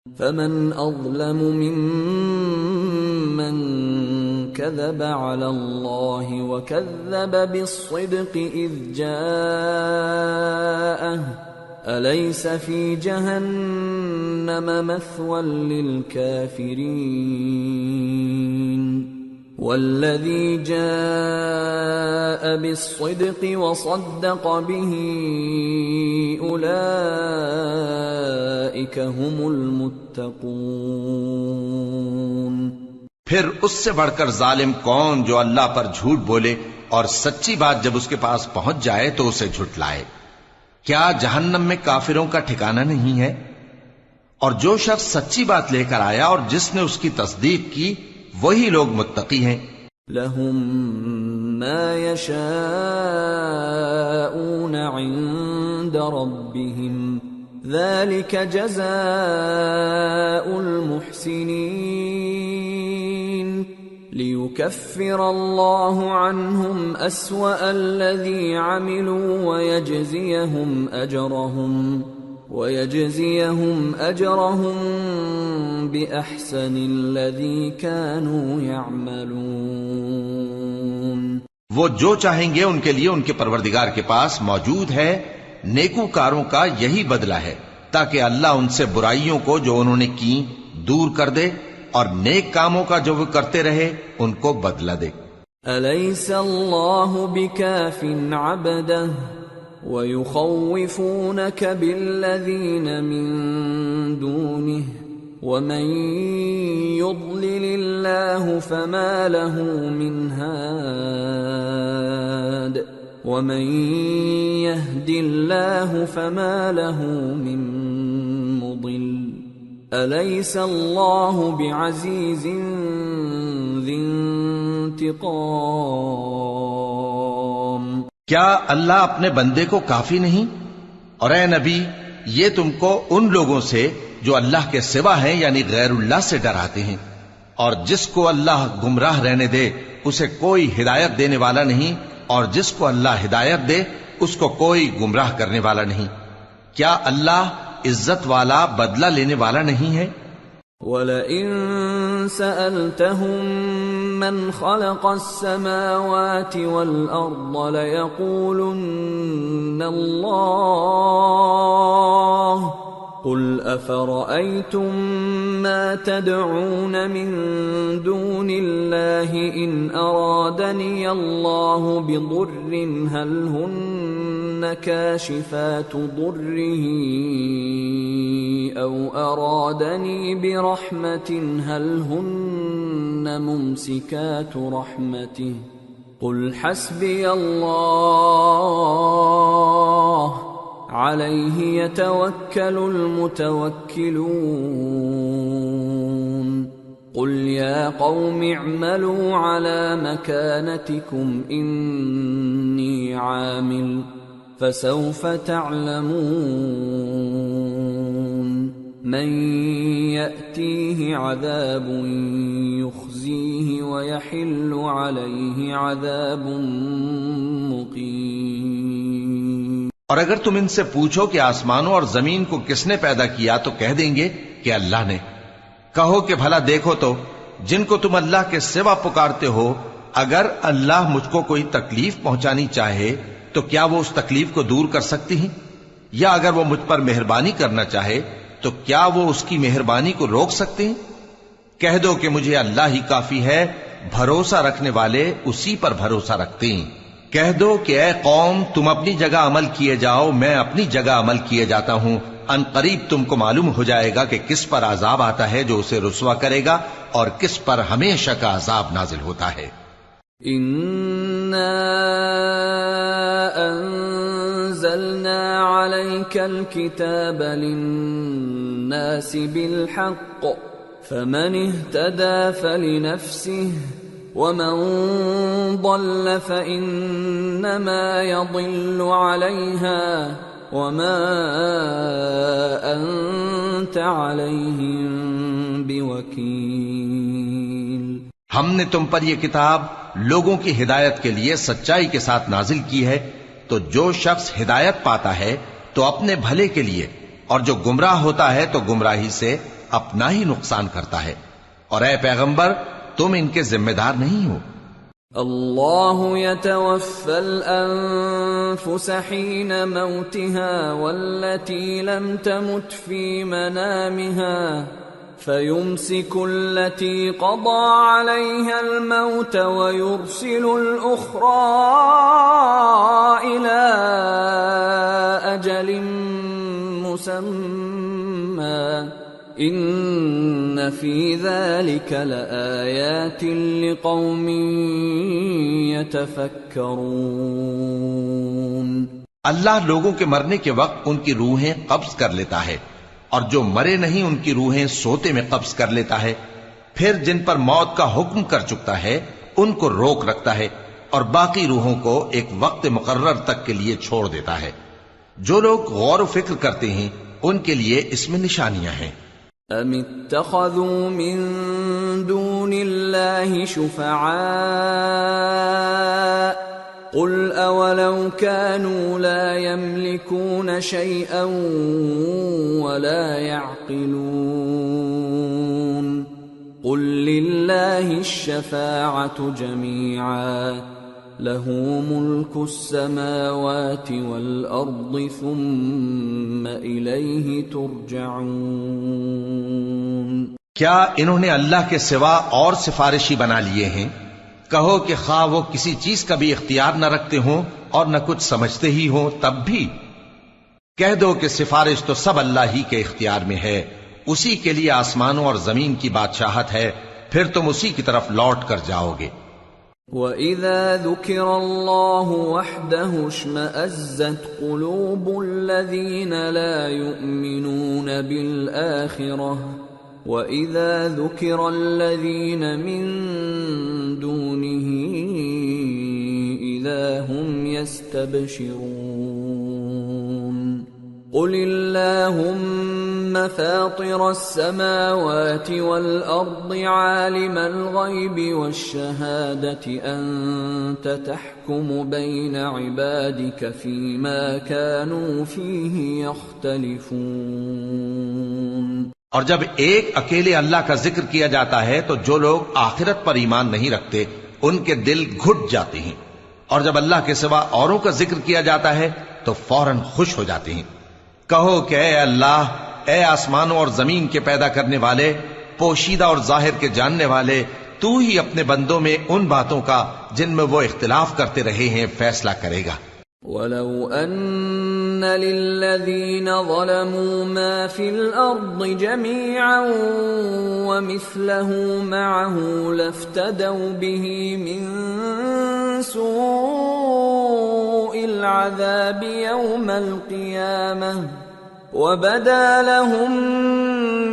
فمن أظلم ممن كذب على الله وكذب بالصدق إذ جاءه أليس في جهنم مثوى للكافرين والذي جاء بالصدق وصدق به أولئك هم المتقون۔ پھر اس سے بڑھ کر ظالم کون جو اللہ پر جھوٹ بولے اور سچی بات جب اس کے پاس پہنچ جائے تو اسے جھٹلائے۔ کیا جہنم میں کافروں کا ٹھکانہ نہیں ہے؟ اور جو شخص سچی بات لے کر آیا اور جس نے اس کی تصدیق کی وہی لوگ متقی ہیں۔ لهم ما يشاءون عند ربهم ذلك جزاء المحسنين ليكفر الله عنهم أسوأ الذي عملوا ويجزيهم أجرهم بأحسن الذي كانوا يعملون۔ وہ جو چاہیں گے ان کے لیے ان کے پروردگار کے پاس موجود ہے، نیکوکاروں کا یہی بدلہ ہے، تاکہ اللہ ان سے برائیوں کو جو انہوں نے کی دور کر دے اور نیک کاموں کا جو وہ کرتے رہے ان کو بدلہ دے۔ أَلَيْسَ اللَّهُ بِكَافٍ عَبْدَهُ وَيُخَوِّفُونَكَ بِالَّذِينَ مِن دُونِهِ وَمَن يُضْلِلِ اللَّهُ فَمَا لَهُ مِنْ هَادٍ وَمَن يَهْدِ اللَّهُ فَمَا لَهُ مِن مُضِلٍّ أَلَيْسَ اللَّهُ بِعَزِيزٍ ذِي انتقام۔ کیا اللہ اپنے بندے کو کافی نہیں؟ اور اے نبی یہ تم کو ان لوگوں سے جو اللہ کے سوا ہیں یعنی غیر اللہ سے ڈراتے ہیں، اور جس کو اللہ گمراہ رہنے دے اسے کوئی ہدایت دینے والا نہیں، اور جس کو اللہ ہدایت دے اس کو کوئی گمراہ کرنے والا نہیں۔ کیا اللہ عزت والا بدلہ لینے والا نہیں ہے؟ وَلَئِن سَأَلْتَهُم مَّنْ خَلَقَ السَّمَاوَاتِ وَالْأَرْضَ لَيَقُولُنَّ اللَّهُ قُلْ أَفَرَأَيْتُم مَّا تَدْعُونَ مِن دُونِ اللَّهِ إِنْ أَرَادَنِيَ اللَّهُ بِضُرٍّ هَلْ هُنَّ كَاشِفَاتُ ضُرِّهِ أَوْ أَرَادَنِي بِرَحْمَةٍ هَلْ هُنَّ مُمْسِكَاتُ رَحْمَتِهِ قُلْ حَسْبِيَ اللَّهُ عَلَيْهِ يَتَوَكَّلُ الْمُتَوَكِّلُونَ قُلْ يَا قَوْمِ اعْمَلُوا عَلَى مَكَانَتِكُمْ إِنِّي عَامِلٌ فَسَوْفَ تَعْلَمُونَ مَن يَأْتِيهِ عَذَابٌ يُخْزِيهِ وَيَحِلُّ عَلَيْهِ عَذَابٌ مُقِيمٌ۔ اور اگر تم ان سے پوچھو کہ آسمانوں اور زمین کو کس نے پیدا کیا تو کہہ دیں گے کہ اللہ نے۔ کہو کہ بھلا دیکھو تو جن کو تم اللہ کے سوا پکارتے ہو، اگر اللہ مجھ کو کوئی تکلیف پہنچانی چاہے تو کیا وہ اس تکلیف کو دور کر سکتی ہیں؟ یا اگر وہ مجھ پر مہربانی کرنا چاہے تو کیا وہ اس کی مہربانی کو روک سکتے ہیں؟ کہہ دو کہ مجھے اللہ ہی کافی ہے، بھروسہ رکھنے والے اسی پر بھروسہ رکھتے ہیں۔ کہہ دو کہ اے قوم تم اپنی جگہ عمل کیے جاؤ، میں اپنی جگہ عمل کیے جاتا ہوں، ان قریب تم کو معلوم ہو جائے گا کہ کس پر عذاب آتا ہے جو اسے رسوا کرے گا اور کس پر ہمیشہ کا عذاب نازل ہوتا ہے۔ اِنَّا أَنزَلْنَا عَلَيْكَ الْكِتَابَ لِلنَّاسِ بِالْحَقِّ فَمَنِ اهْتَدَى فَلِنَفْسِهِ وَمَن ضَلَّ فَإِنَّمَا يَضِلُّ عَلَيْهَا وَمَا أَنتَ عَلَيْهِم بِوَكِيلٍ۔ ہم نے تم پر یہ کتاب لوگوں کی ہدایت کے لیے سچائی کے ساتھ نازل کی ہے، تو جو شخص ہدایت پاتا ہے تو اپنے بھلے کے لیے، اور جو گمراہ ہوتا ہے تو گمراہی سے اپنا ہی نقصان کرتا ہے، اور اے پیغمبر تم ان کے ذمہ دار نہیں ہو۔ اللہ يتوفى الأنفس حين موتها والتي لم تمت في منامها فيمسك التي قضى عليها الموت ويرسل الأخرى إلى أجل مسمى إن في ذلك لآيات لقوم يتفكرون۔ اللہ لوگوں کے مرنے کے وقت ان کی روحیں قبض کر لیتا ہے، اور جو مرے نہیں ان کی روحیں سوتے میں قبض کر لیتا ہے، پھر جن پر موت کا حکم کر چکتا ہے ان کو روک رکھتا ہے، اور باقی روحوں کو ایک وقت مقرر تک کے لیے چھوڑ دیتا ہے۔ جو لوگ غور و فکر کرتے ہیں ان کے لیے اس میں نشانیاں ہیں۔ ام اتخذوا من دون الله شفعاء قل اولو كانوا لا يملكون شيئا ولا يعقلون قل لله الشفاعة جميعا له ملك السماوات والأرض ثم إليه ترجعون۔ کیا انہوں نے اللہ کے سوا اور سفارشی بنا لیے ہیں؟ کہو کہ خواہ وہ کسی چیز کا بھی اختیار نہ رکھتے ہوں اور نہ کچھ سمجھتے ہی ہوں تب بھی کہہ دو کہ سفارش تو سب اللہ ہی کے اختیار میں ہے، اسی کے لیے آسمانوں اور زمین کی بادشاہت ہے، پھر تم اسی کی طرف لوٹ کر جاؤ گے۔ وَإِذَا ذُكِرَ اللَّهُ وَحْدَهُ اشْمَأَزَّتْ قُلُوبُ الَّذِينَ لَا يُؤْمِنُونَ بِالْآخِرَةِ وَإِذَا ذُكِرَ الَّذِينَ مِن دُونِهِ إِذَا هُمْ يَسْتَبْشِرُونَ قُلِ اللَّهُمَّ فَاطِرَ السَّمَاوَاتِ وَالْأَرْضِ عَالِمَ الْغَيْبِ وَالشَّهَادَةِ أَنْتَ تَحْكُمُ بَيْنَ عِبَادِكَ فِيمَا كَانُوا فِيهِ يَخْتَلِفُونَ۔ اور جب ایک اکیلے اللہ کا ذکر کیا جاتا ہے تو جو لوگ آخرت پر ایمان نہیں رکھتے ان کے دل گھٹ جاتے ہیں، اور جب اللہ کے سوا اوروں کا ذکر کیا جاتا ہے تو فوراً خوش ہو جاتے ہیں۔ کہو کہ اے اللہ، اے آسمانوں اور زمین کے پیدا کرنے والے، پوشیدہ اور ظاہر کے جاننے والے، تو ہی اپنے بندوں میں ان باتوں کا جن میں وہ اختلاف کرتے رہے ہیں فیصلہ کرے گا۔ وَلَوْ أَنَّ لِلَّذِينَ ظَلَمُوا مَا فِي الْأَرْضِ جَمِيعًا وَمِثْلَهُ مَعَهُ لَافْتَدَوْا بِهِ مِنْ سُوءِ الْعَذَابِ يَوْمَ الْقِيَامَةِ وَبَدَا لَهُم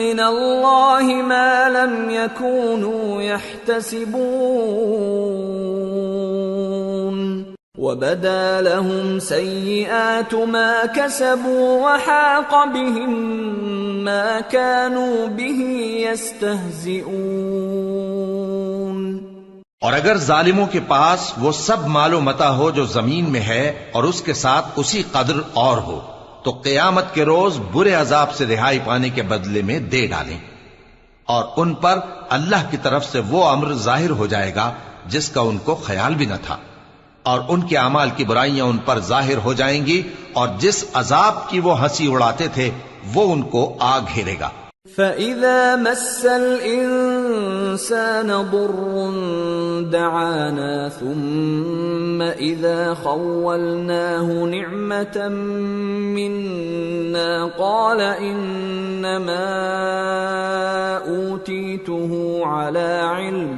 مِّنَ اللَّهِ مَا لَمْ يَكُونُوا يَحْتَسِبُونَ وَبَدَا لَهُمْ سَيِّئَاتُ مَا كَسَبُوا وَحَاقَ بِهِمْ مَا كَانُوا بِهِ يَسْتَهْزِئُونَ۔ اور اگر ظالموں کے پاس وہ سب مال و متاع ہو جو زمین میں ہے اور اس کے ساتھ اسی قدر اور ہو تو قیامت کے روز برے عذاب سے رہائی پانے کے بدلے میں دے ڈالیں، اور ان پر اللہ کی طرف سے وہ امر ظاہر ہو جائے گا جس کا ان کو خیال بھی نہ تھا، اور ان کے اعمال کی برائیاں ان پر ظاہر ہو جائیں گی، اور جس عذاب کی وہ ہنسی اڑاتے تھے وہ ان کو آ گھیرے گا۔ فَإِذَا مَسَّ الْإِنسَانَ ضُرٌّ دَعَانَا ثُمَّ إِذَا خَوَّلْنَاهُ نِعْمَةً مِنَّا قَالَ إِنَّمَا أُوتِيتُهُ عَلَى عِلْمٍ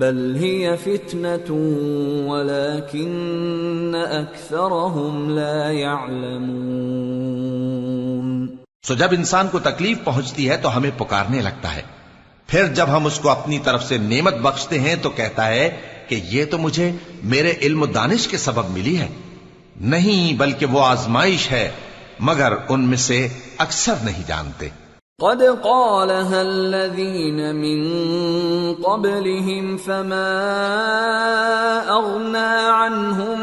بل هي فتنة ولكن أكثرهم لا يعلمون۔ سو جب انسان کو تکلیف پہنچتی ہے تو ہمیں پکارنے لگتا ہے، پھر جب ہم اس کو اپنی طرف سے نعمت بخشتے ہیں تو کہتا ہے کہ یہ تو مجھے میرے علم و دانش کے سبب ملی ہے، نہیں بلکہ وہ آزمائش ہے، مگر ان میں سے اکثر نہیں جانتے۔ قد قالها الذين من قبلهم فما أغنى عنهم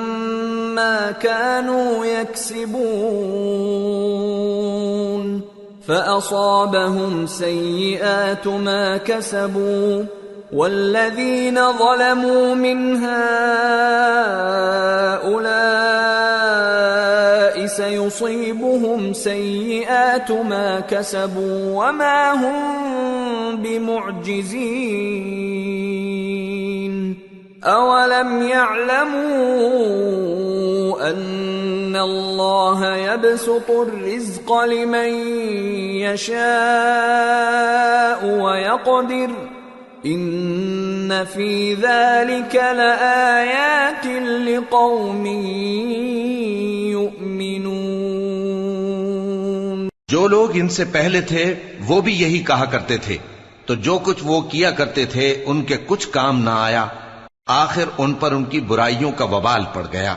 ما كانوا يكسبون فأصابهم سيئات ما كسبوا والذين ظلموا من هؤلاء سيصيبهم سيئات ما كسبوا وما هم بمعجزين أولم يعلموا أن الله يبسط الرزق لمن يشاء ويقدر ان فی ذلک لآیات لقوم یؤمنون۔ جو لوگ ان سے پہلے تھے وہ بھی یہی کہا کرتے تھے، تو جو کچھ وہ کیا کرتے تھے ان کے کچھ کام نہ آیا، آخر ان پر ان کی برائیوں کا وبال پڑ گیا۔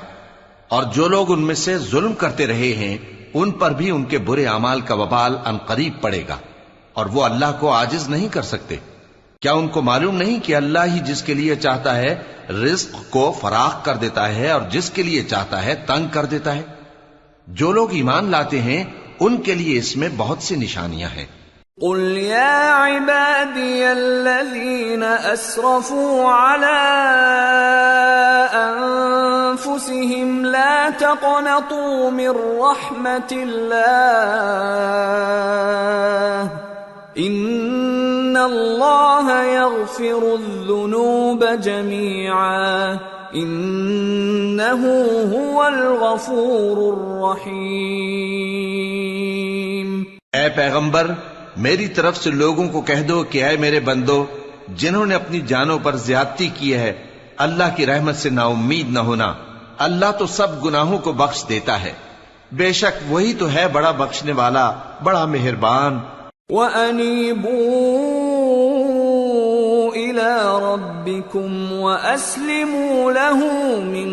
اور جو لوگ ان میں سے ظلم کرتے رہے ہیں ان پر بھی ان کے برے اعمال کا وبال عنقریب پڑے گا، اور وہ اللہ کو عاجز نہیں کر سکتے۔ کیا ان کو معلوم نہیں کہ اللہ ہی جس کے لیے چاہتا ہے رزق کو فراخ کر دیتا ہے اور جس کے لیے چاہتا ہے تنگ کر دیتا ہے؟ جو لوگ ایمان لاتے ہیں ان کے لیے اس میں بہت سی نشانیاں ہیں۔ قل يا عبادي الذين أسرفوا على أنفسهم لا تقنطوا من رحمة الله إن الله يغفر الذنوب جميعا إنه هو الغفور الرحيم۔ اے پیغمبر، میری طرف سے لوگوں کو کہہ دو کہ اے میرے بندو، جنہوں نے اپنی جانوں پر زیادتی کی ہے، اللہ کی رحمت سے نا امید نہ ہونا۔ اللہ تو سب گناہوں کو بخش دیتا ہے، بے شک وہی تو ہے بڑا بخشنے والا، بڑا مہربان۔ وَأَنِيبُوا إِلَىٰ رَبِّكُمْ وَأَسْلِمُوا لَهُ مِن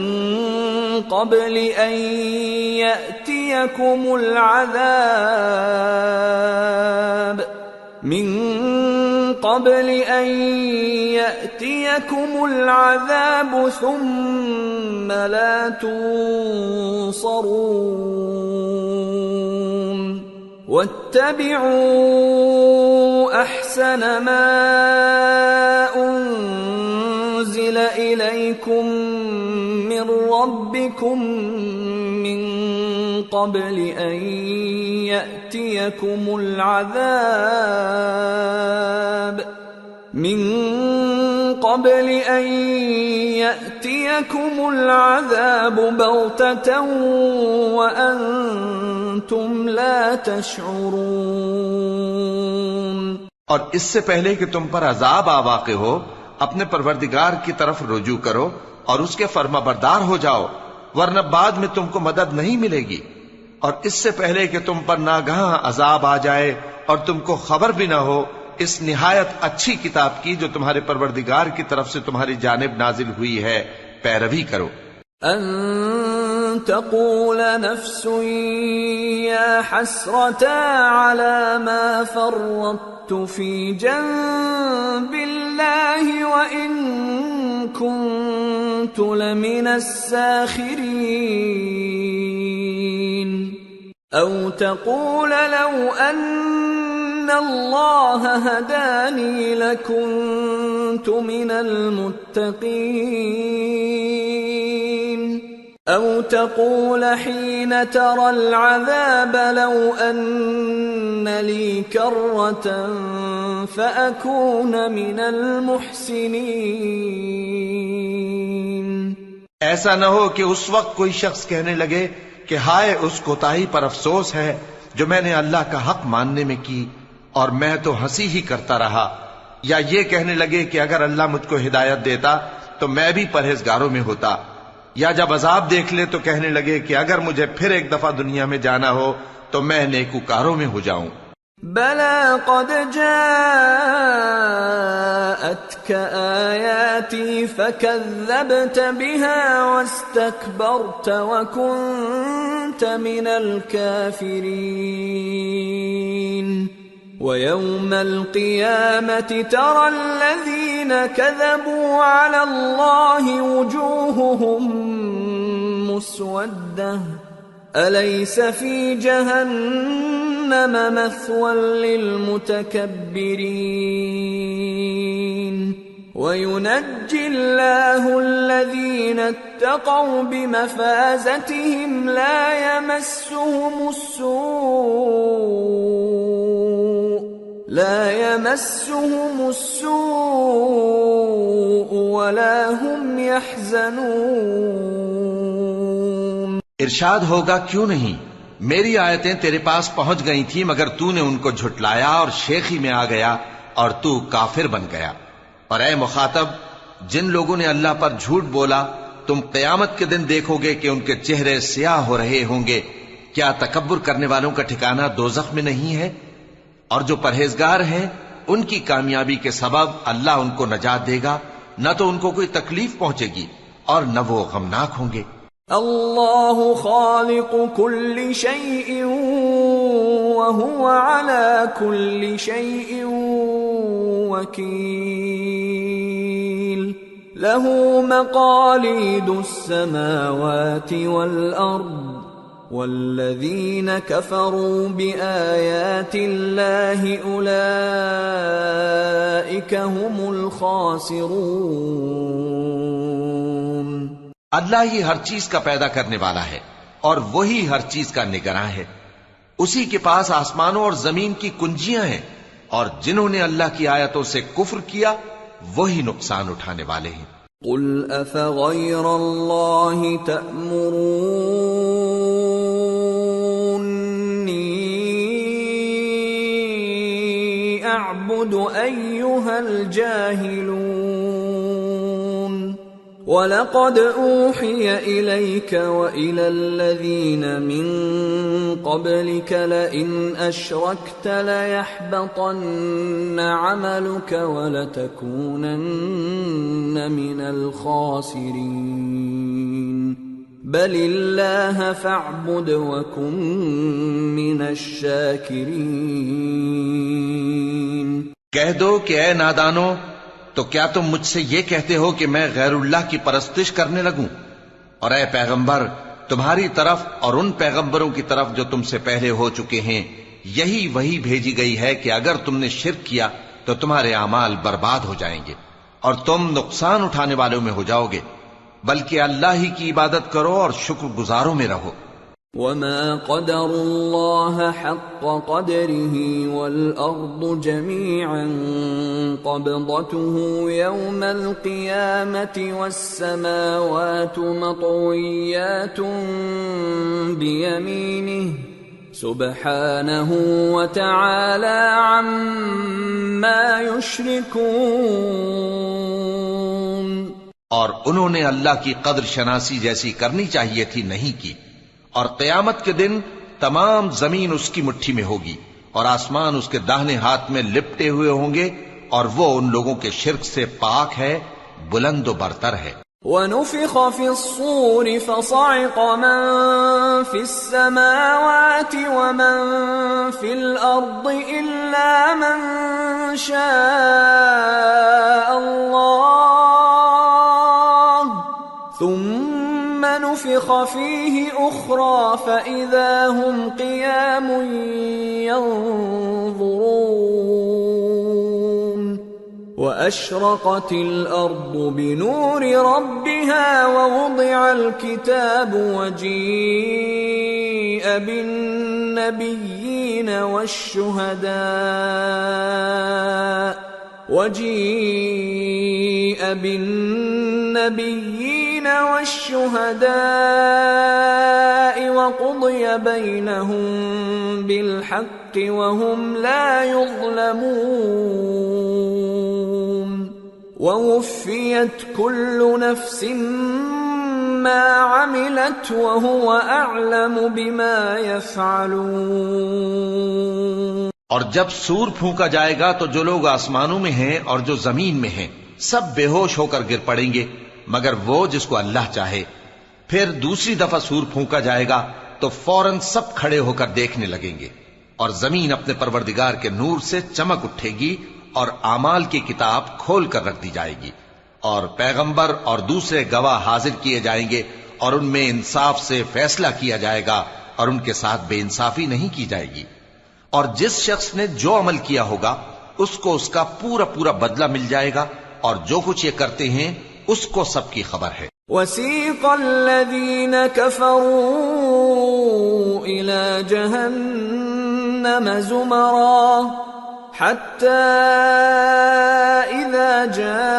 قَبْلِ أَن يَأْتِيَكُمُ الْعَذَابُ ثُمَّ لَا تُنصَرُونَ وَاتَّبِعُوا أَحْسَنَ مَا أُنزِلَ إِلَيْكُم مِّن رَّبِّكُم مِّن قَبْلِ أَن يَأْتِيَكُمُ الْعَذَابُ بَغْتَةً وَأَنتُمْ لَا تَشْعُرُونَ۔ اور اس سے پہلے کہ تم پر عذاب آ واقع ہو، اپنے پروردگار کی طرف رجوع کرو اور اس کے فرما بردار ہو جاؤ، ورنہ بعد میں تم کو مدد نہیں ملے گی۔ اور اس سے پہلے کہ تم پر ناگہاں عذاب آ جائے اور تم کو خبر بھی نہ ہو، اس نہایت اچھی کتاب کی جو تمہارے پروردگار کی طرف سے تمہاری جانب نازل ہوئی ہے پیروی کرو۔ ان تقول نفس یا حسرتا علی ما فرطت فی جنب اللہ وان کنت لمن الساخرین او تقول لو ان اللہ ہدانی لکنت من المتقین او تقول حین ترى العذاب لو ان لی کرة فأکون من المحسنین۔ ایسا نہ ہو کہ اس وقت کوئی شخص کہنے لگے کہ ہائے اس کوتاہی پر افسوس ہے جو میں نے اللہ کا حق ماننے میں کی اور میں تو ہنسی ہی کرتا رہا، یا یہ کہنے لگے کہ اگر اللہ مجھ کو ہدایت دیتا تو میں بھی پرہیزگاروں میں ہوتا، یا جب عذاب دیکھ لے تو کہنے لگے کہ اگر مجھے پھر ایک دفعہ دنیا میں جانا ہو تو میں نیکوکاروں میں ہو جاؤں۔ بلى قد جاءتك آياتي فكذبت بها واستكبرت وكنت من الكافرين ويوم القيامة ترى الذين كذبوا على الله وجوههم مسودة أليس في جهنم جہنم مثوى للمتكبرين وينجي الله الذين اتقوا بمفازتهم لا يمسهم السوء ولا هم يحزنون۔ ارشاد ہوگا کیوں نہیں، میری آیتیں تیرے پاس پہنچ گئی تھی مگر تو نے ان کو جھٹلایا اور شیخی میں آ گیا اور تو کافر بن گیا۔ اور اے مخاطب، جن لوگوں نے اللہ پر جھوٹ بولا تم قیامت کے دن دیکھو گے کہ ان کے چہرے سیاہ ہو رہے ہوں گے۔ کیا تکبر کرنے والوں کا ٹھکانہ دوزخ میں نہیں ہے؟ اور جو پرہیزگار ہیں ان کی کامیابی کے سبب اللہ ان کو نجات دے گا، نہ تو ان کو کوئی تکلیف پہنچے گی اور نہ وہ غمناک ہوں گے۔ اللہ خالق كل شيء وهو على كل شيء وكيل له مقاليد السماوات والأرض والذين كفروا بآيات الله أولئك هم الخاسرون۔ اللہ ہی ہر چیز کا پیدا کرنے والا ہے اور وہی ہر چیز کا نگراں ہے۔ اسی کے پاس آسمانوں اور زمین کی کنجیاں ہیں، اور جنہوں نے اللہ کی آیتوں سے کفر کیا وہی نقصان اٹھانے والے ہیں۔ قل افغیر اللہ تأمرونی اعبد ایہا الجاہلون وَلَقَدْ أُوحِيَ إِلَيْكَ وَإِلَى الَّذِينَ مِن قَبْلِكَ لَئِنْ أَشْرَكْتَ لَيَحْبَطَنَّ عَمَلُكَ وَلَتَكُونَنَّ مِنَ الْخَاسِرِينَ بَلِ اللَّهَ فَاعْبُدْ وَكُن مِّنَ الشَّاكِرِينَ۔ کہہ دو کہ اے نادانو، تو کیا تم مجھ سے یہ کہتے ہو کہ میں غیر اللہ کی پرستش کرنے لگوں؟ اور اے پیغمبر، تمہاری طرف اور ان پیغمبروں کی طرف جو تم سے پہلے ہو چکے ہیں یہی وہی بھیجی گئی ہے کہ اگر تم نے شرک کیا تو تمہارے اعمال برباد ہو جائیں گے اور تم نقصان اٹھانے والوں میں ہو جاؤ گے، بلکہ اللہ ہی کی عبادت کرو اور شکر گزاروں میں رہو۔ وَمَا قَدَرُوا اللَّهَ حَقَّ قَدْرِهِ وَالْأَرْضُ جَمِيعًا قَبْضَتُهُ يَوْمَ الْقِيَامَةِ وَالسَّمَاوَاتُ مَطْوِيَّاتٌ بِيَمِينِهِ سُبْحَانَهُ وَتَعَالَى عَمَّا يُشْرِكُونَ۔ اور انہوں نے اللہ کی قدر شناسی جیسی کرنی چاہیے تھی، نہیں کی۔ اور قیامت کے دن تمام زمین اس کی مٹھی میں ہوگی اور آسمان اس کے داہنے ہاتھ میں لپٹے ہوئے ہوں گے، اور وہ ان لوگوں کے شرک سے پاک ہے، بلند و برتر ہے۔ وَنُفِخَ فِي الصُّورِ فَصَعِقَ مَن فِي السَّمَاوَاتِ وَمَن فِي الْأَرْضِ إِلَّا مَن شَاءَ اللَّهُ ثُمَّ نُفِخَ فِيهِ أُخْرَى فَإِذَا هُمْ قِيَامٌ يَنظُرُونَ وَأَشْرَقَتِ الْأَرْضُ بِنُورِ رَبِّهَا وَوُضِعَ الْكِتَابُ وَجِيءَ بِالنَّبِيِّينَ والشهداء وقضي بينهم بالحق وهم لا يظلمون ووفيت كل نفس ما عملت وهو أعلم بما يفعلون۔ اور جب سور پھونکا جائے گا تو جو لوگ آسمانوں میں ہیں اور جو زمین میں ہیں سب بے ہوش ہو کر گر پڑیں گے مگر وہ جس کو اللہ چاہے۔ پھر دوسری دفعہ سور پھونکا جائے گا تو فوراً سب کھڑے ہو کر دیکھنے لگیں گے، اور زمین اپنے پروردگار کے نور سے چمک اٹھے گی اور اعمال کی کتاب کھول کر رکھ دی جائے گی، اور پیغمبر اور دوسرے گواہ حاضر کیے جائیں گے، اور ان میں انصاف سے فیصلہ کیا جائے گا اور ان کے ساتھ بے انصافی نہیں کی جائے گی۔ اور جس شخص نے جو عمل کیا ہوگا اس کو اس کا پورا پورا بدلہ مل جائے گا، اور جو کچھ یہ کرتے ہیں اس کو سب کی خبر ہے۔ وَسِيقَ الَّذِينَ كَفَرُوا إِلَى جَهَنَّمَ زُمَرًا حَتَّى إِذَا جَاءُوهَا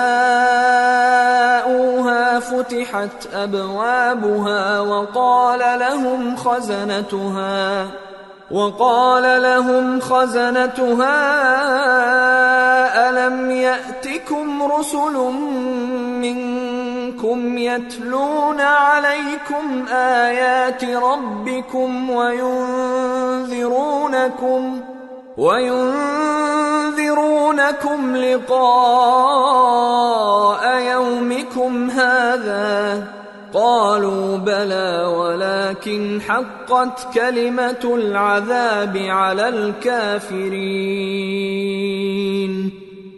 فُتِحَتْ أَبْوَابُهَا وقال لهم خزنتها ألم يأتكم رسل منكم يتلون عليكم آيات ربكم وينذرونكم لقاء يومكم هذا قالوا بلى ولكن حقت كلمة العذاب على الكافرين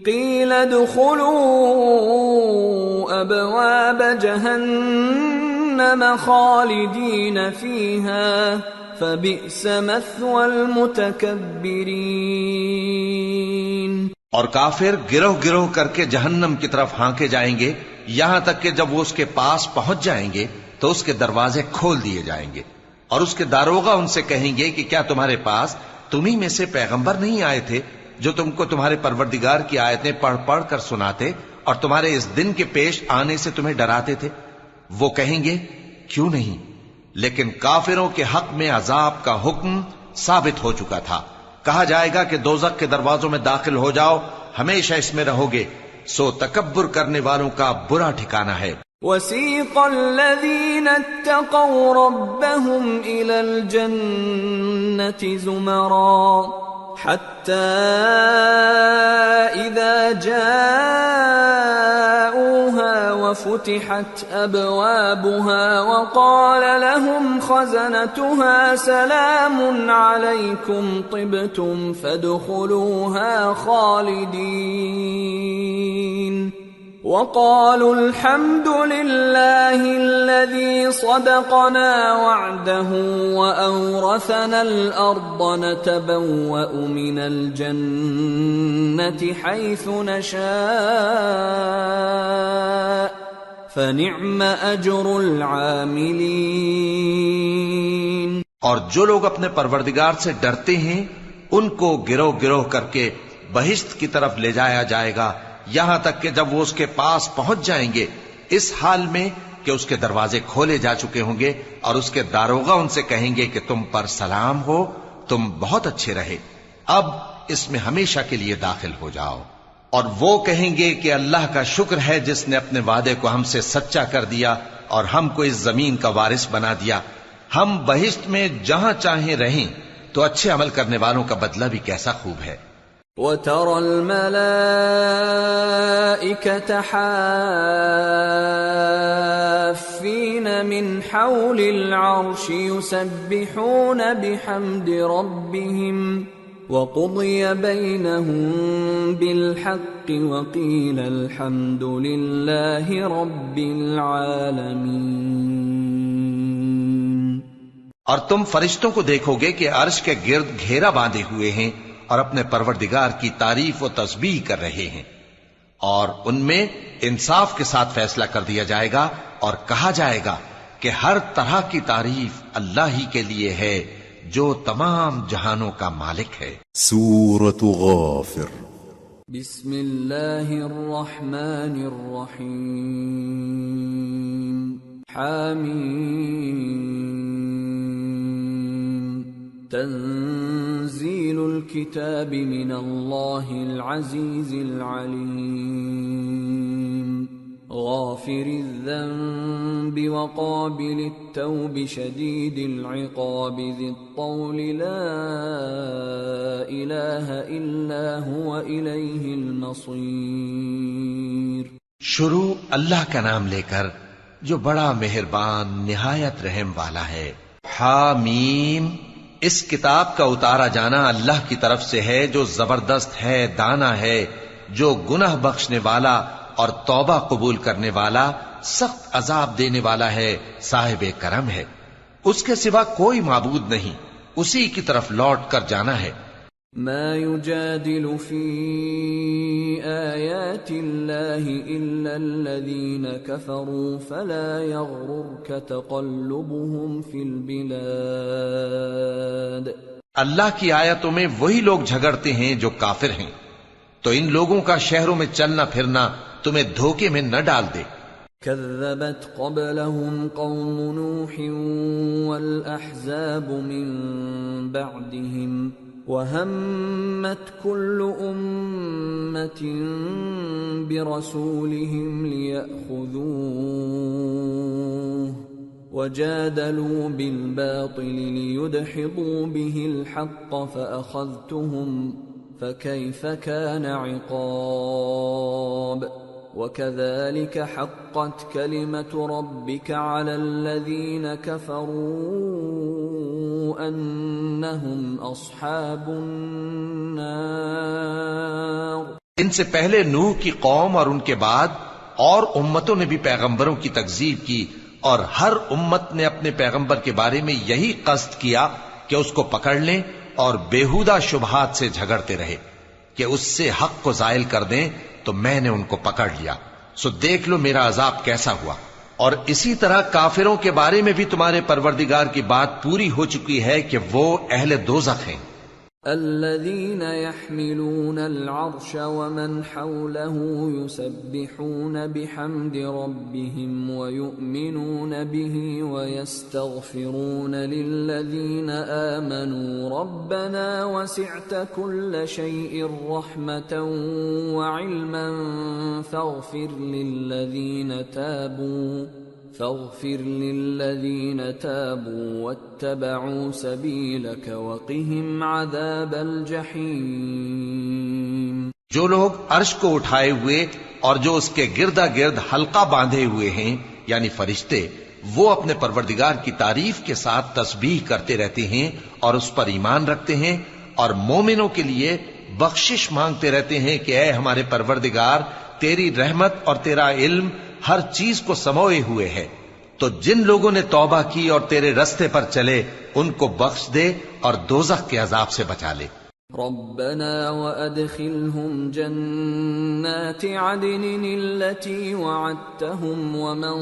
قيل ادخلوا أبواب جهنم خالدين فيها فبئس مثوى المتكبرين۔ اور کافر گروہ گروہ کر کے جہنم کی طرف ہانکے جائیں گے، یہاں تک کہ جب وہ اس کے پاس پہنچ جائیں گے تو اس کے دروازے کھول دیے جائیں گے، اور اس کے داروغہ ان سے کہیں گے کہ کیا تمہارے پاس تمہیں میں سے پیغمبر نہیں آئے تھے جو تم کو تمہارے پروردگار کی آیتیں پڑھ پڑھ کر سناتے اور تمہارے اس دن کے پیش آنے سے تمہیں ڈراتے تھے؟ وہ کہیں گے کیوں نہیں، لیکن کافروں کے حق میں عذاب کا حکم ثابت ہو چکا تھا۔ کہا جائے گا کہ دوزخ کے دروازوں میں داخل ہو جاؤ، ہمیشہ اس میں رہو گے، سو تکبر کرنے والوں کا برا ٹھکانہ ہے۔ وَسِيقَ الَّذِينَ اتَّقَوْا رَبَّهُمْ إِلَى الْجَنَّةِ زُمَرًا حَتَّى إِذَا جَاءُوهَا وَفُتِحَتْ أَبْوَابُهَا وَقَالَ لَهُمْ خَزَنَتُهَا سَلَامٌ عَلَيْكُمْ طِبْتُمْ فَادْخُلُوهَا خَالِدِينَ وَقَالُوا الْحَمْدُ لِلَّهِ الَّذِي صَدَقَنَا وَعْدَهُ وَأَوْرَثَنَا الْأَرْضَ نَتَبَوَّأُ مِنَ الْجَنَّةِ حَيْثُ نَشَاءُ فَنِعْمَ أَجْرُ الْعَامِلِينَ۔ اور جو لوگ اپنے پروردگار سے ڈرتے ہیں ان کو گروہ گروہ کر کے بہشت کی طرف لے جایا جائے گا، یہاں تک کہ جب وہ اس کے پاس پہنچ جائیں گے اس حال میں کہ اس کے دروازے کھولے جا چکے ہوں گے، اور اس کے داروغہ ان سے کہیں گے کہ تم پر سلام ہو، تم بہت اچھے رہے، اب اس میں ہمیشہ کے لیے داخل ہو جاؤ۔ اور وہ کہیں گے کہ اللہ کا شکر ہے جس نے اپنے وعدے کو ہم سے سچا کر دیا اور ہم کو اس زمین کا وارث بنا دیا، ہم بہشت میں جہاں چاہیں رہیں، تو اچھے عمل کرنے والوں کا بدلہ بھی کیسا خوب ہے۔ وَتَرَى الْمَلَائِكَةَ حَافِّينَ مِنْ حَوْلِ الْعَرْشِ يُسَبِّحُونَ بِحَمْدِ رَبِّهِمْ وَقُضِيَ بَيْنَهُمْ بِالْحَقِّ وَقِيلَ الْحَمْدُ لِلَّهِ رَبِّ الْعَالَمِينَ۔ اور تم فرشتوں کو دیکھو گے کہ عرش کے گرد گھیرا باندھے ہوئے ہیں اور اپنے پروردگار کی تعریف و تسبیح کر رہے ہیں، اور ان میں انصاف کے ساتھ فیصلہ کر دیا جائے گا اور کہا جائے گا کہ ہر طرح کی تعریف اللہ ہی کے لیے ہے جو تمام جہانوں کا مالک ہے۔ سورة غافر۔ بسم اللہ الرحمن الرحیم۔ حامیم۔ تنزيل الكتاب من الله العزيز العليم غافر الذنب وقابل التوب شديد العقاب ذي الطول لا إله إلا هو إليه المصير۔ شروع اللہ کا نام لے کر جو بڑا مہربان نہایت رحم والا ہے۔ حامیم۔ اس کتاب کا اتارا جانا اللہ کی طرف سے ہے جو زبردست ہے، دانا ہے، جو گناہ بخشنے والا اور توبہ قبول کرنے والا، سخت عذاب دینے والا ہے، صاحب کرم ہے۔ اس کے سوا کوئی معبود نہیں، اسی کی طرف لوٹ کر جانا ہے۔ ما يجادل في آيات الله إلا الذين كفروا فلا يغررك تقلبهم في البلاد. اللہ کی آیتوں میں وہی لوگ جھگڑتے ہیں جو کافر ہیں، تو ان لوگوں کا شہروں میں چلنا پھرنا تمہیں دھوکے میں نہ ڈال دے. كذبت قبلهم قوم نوح والأحزاب من بعدهم وهمت كل أمة برسولهم ليأخذوه وجادلوا بالباطل ليدحضوا به الحق فأخذتهم فكيف كان عقاب. وَكَذَلِكَ حَقَّتْ كَلِمَةُ رَبِّكَ عَلَى الَّذِينَ كَفَرُوا أَنَّهُمْ أَصْحَابُ النَّارِ. ان سے پہلے نوح کی قوم اور ان کے بعد اور امتوں نے بھی پیغمبروں کی تکذیب کی، اور ہر امت نے اپنے پیغمبر کے بارے میں یہی قصد کیا کہ اس کو پکڑ لیں اور بیہودہ شبہات سے جھگڑتے رہے کہ اس سے حق کو زائل کر دیں، تو میں نے ان کو پکڑ لیا. سو دیکھ لو میرا عذاب کیسا ہوا. اور اسی طرح کافروں کے بارے میں بھی تمہارے پروردگار کی بات پوری ہو چکی ہے کہ وہ اہل دوزخ ہیں. الذين يحملون العرش ومن حوله يسبحون بحمد ربهم ويؤمنون به ويستغفرون للذين آمنوا ربنا وسعت كل شيء رحمة وعلما فاغفر للذين تابوا واتبعوا سبيلك وقهم عذاب الجحيم. جو لوگ عرش کو اٹھائے ہوئے اور جو اس کے گردا گرد حلقہ باندھے ہوئے ہیں یعنی فرشتے، وہ اپنے پروردگار کی تعریف کے ساتھ تسبیح کرتے رہتے ہیں اور اس پر ایمان رکھتے ہیں، اور مومنوں کے لیے بخشش مانگتے رہتے ہیں کہ اے ہمارے پروردگار، تیری رحمت اور تیرا علم ہر چیز کو سموئے ہوئے ہے، تو جن لوگوں نے توبہ کی اور تیرے رستے پر چلے ان کو بخش دے اور دوزخ کے عذاب سے بچا لے. ربنا وادخلهم جنات عدن التي وعدتهم ومن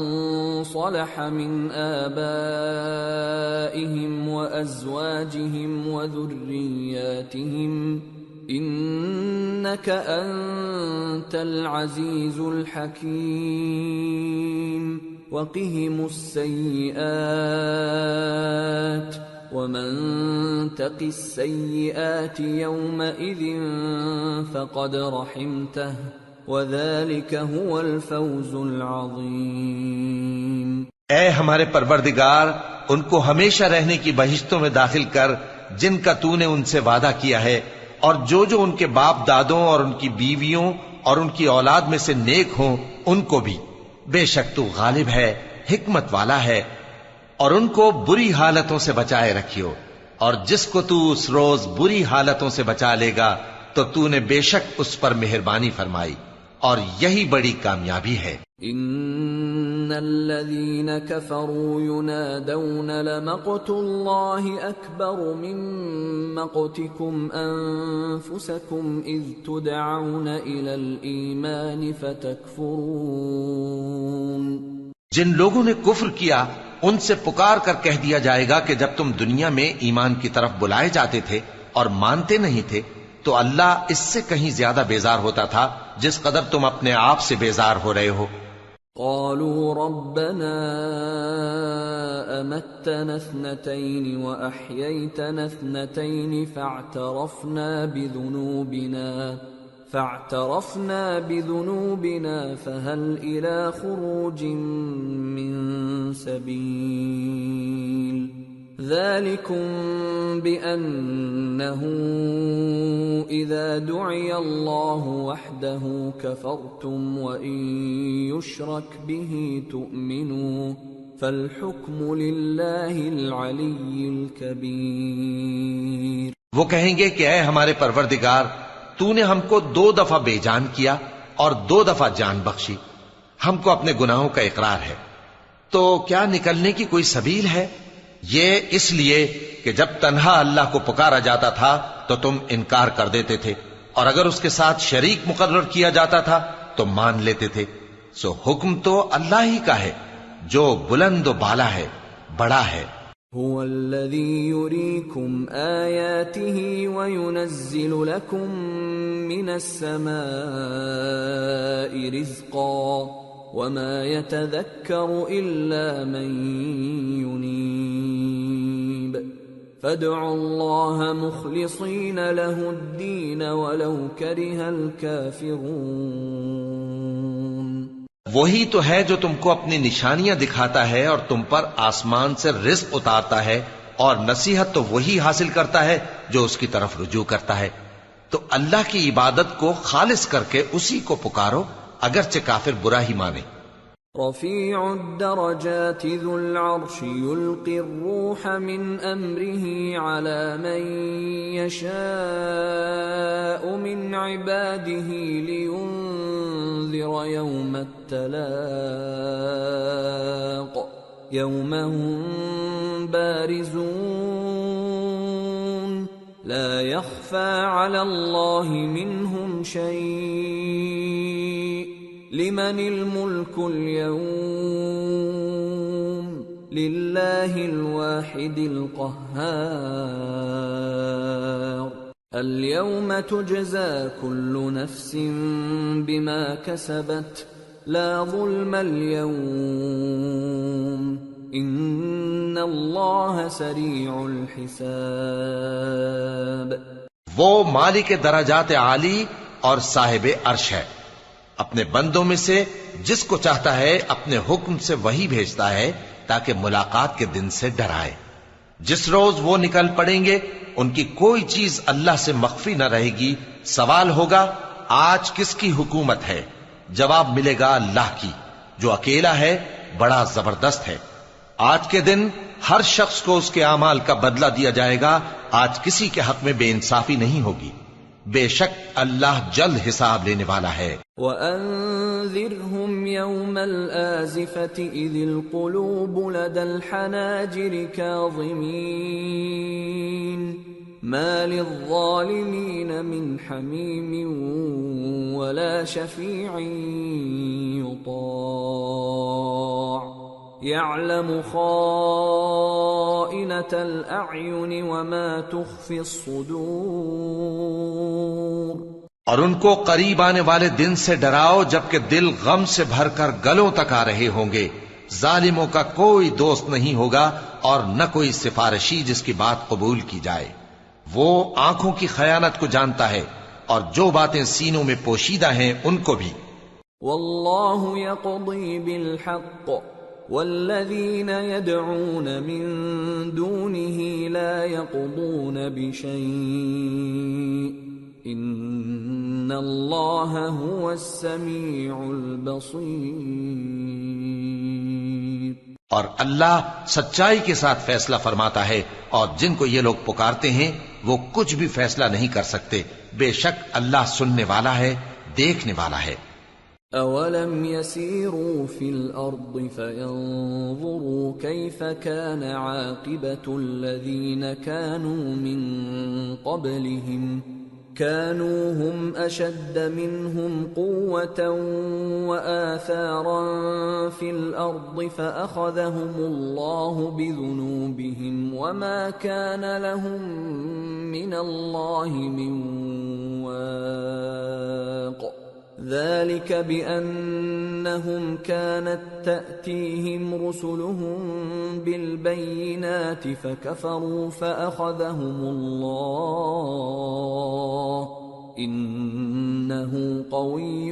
صلح من آبائهم وأزواجهم وذرياتهم إنك أنت العزيز الحكيم. وقهم السيئات ومن تق السيئات يومئذ فقد رحمته وذلك هو الفوز العظيم. اے ہمارے پروردگار، ان کو ہمیشہ رہنے کی بہشتوں میں داخل کر جن کا تو نے ان سے وعدہ کیا ہے، اور جو ان کے باپ دادوں اور ان کی بیویوں اور ان کی اولاد میں سے نیک ہوں ان کو بھی. بے شک تو غالب ہے، حکمت والا ہے. اور ان کو بری حالتوں سے بچائے رکھیو، اور جس کو تو اس روز بری حالتوں سے بچا لے گا تو تو نے بے شک اس پر مہربانی فرمائی، اور یہی بڑی کامیابی ہے. ان الذين كفروا ينادون لمقت الله اكبر من مقتكم انفسكم اذ تدعون الى الايمان فتكفرون. جن لوگوں نے کفر کیا ان سے پکار کر کہہ دیا جائے گا کہ جب تم دنیا میں ایمان کی طرف بلائے جاتے تھے اور مانتے نہیں تھے تو اللہ اس سے کہیں زیادہ بیزار ہوتا تھا جس قدر تم اپنے آپ سے بیزار ہو رہے ہو. قالوا ربنا امتنا اثنتين واحييتنا اثنتين فاعترفنا بذنوبنا فهل الى خروج من سبيل. ذلكم بأنه إذا دعي الله وحده كفرتم وإن يشرك به تؤمنوا فالحكم لله العلي الكبير. وہ کہیں گے کہ اے ہمارے پروردگار، تو نے ہم کو 2 دفعہ بے جان کیا اور 2 دفعہ جان بخشی، ہم کو اپنے گناہوں کا اقرار ہے، تو کیا نکلنے کی کوئی سبیل ہے؟ یہ اس لیے کہ جب تنہا اللہ کو پکارا جاتا تھا تو تو تم انکار کر دیتے تھے، اور اگر اس کے ساتھ شریک مقرر کیا جاتا تھا تو مان لیتے تھے۔ سو حکم تو اللہ ہی کا ہے جو بلند و بالا ہے، بڑا ہے۔ هو الذي يريكم آياته وينزل لكم من السماء رزقا وما يتذكر إلا من ينيب فادعوا الله مخلصين له الدين ولو كره الكافرون۔ وہی تو ہے جو تم کو اپنی نشانیاں دکھاتا ہے اور تم پر آسمان سے رزق اتارتا ہے، اور نصیحت تو وہی حاصل کرتا ہے جو اس کی طرف رجوع کرتا ہے۔ تو اللہ کی عبادت کو خالص کر کے اسی کو پکارو، اگرچہ کافر برا ہی مانے۔ رفیع الدرجات ذو العرش يلقي الروح من امره على من يشاء من عباده لينذر يوم التلاق يوم هم بارزون لا يخفى على الله منهم شيء لمن الملك اليوم لله الواحد القهار اليوم تجزى كل نفس بما كسبت لا ظلم اليوم ان الله سريع الحساب۔ وہ مالک درجات عالی اور صاحب عرش ہے، اپنے بندوں میں سے جس کو چاہتا ہے اپنے حکم سے وہی بھیجتا ہے تاکہ ملاقات کے دن سے ڈرائے۔ جس روز وہ نکل پڑیں گے ان کی کوئی چیز اللہ سے مخفی نہ رہے گی۔ سوال ہوگا آج کس کی حکومت ہے؟ جواب ملے گا اللہ کی، جو اکیلا ہے، بڑا زبردست ہے۔ آج کے دن ہر شخص کو اس کے اعمال کا بدلہ دیا جائے گا۔ آج کسی کے حق میں بے انصافی نہیں ہوگی، بے شک اللہ جلد حساب لینے والا ہے۔ وَأَنذِرْهُمْ يَوْمَ الْآزِفَةِ إِذِ الْقُلُوبُ لَدَى الْحَنَاجِرِ كَاظِمِينَ مَا لِلظَّالِمِينَ مِنْ حَمِيمٍ وَلَا شَفِيعٍ يُطَاعُ يَعْلَمُ خَائِنَةَ الْأَعْيُنِ وَمَا تُخْفِي الصُّدُورُ۔ اور ان کو قریب آنے والے دن سے ڈراؤ جبکہ دل غم سے بھر کر گلوں تک آ رہے ہوں گے۔ ظالموں کا کوئی دوست نہیں ہوگا اور نہ کوئی سفارشی جس کی بات قبول کی جائے۔ وہ آنکھوں کی خیانت کو جانتا ہے اور جو باتیں سینوں میں پوشیدہ ہیں ان کو بھی۔ واللہ یقضی بالحق والذین يدعون من دونه لا يقضون بشیء ان اللہ هو السمیع البصیر۔ اور اللہ سچائی کے ساتھ فیصلہ فرماتا ہے، اور جن کو یہ لوگ پکارتے ہیں وہ کچھ بھی فیصلہ نہیں کر سکتے، بے شک اللہ سننے والا ہے، دیکھنے والا ہے۔ اولم يسيروا في الارض فينظروا كيف كان عاقبة الذين كانوا من قبلهم كانوا هم اشد منهم قوة واثارا في الارض فاخذهم الله بذنوبهم وما كان لهم من الله من واق ذلك بأنهم كانت تأتيهم رسلهم بالبينات فكفروا فأخذهم الله إنه قوي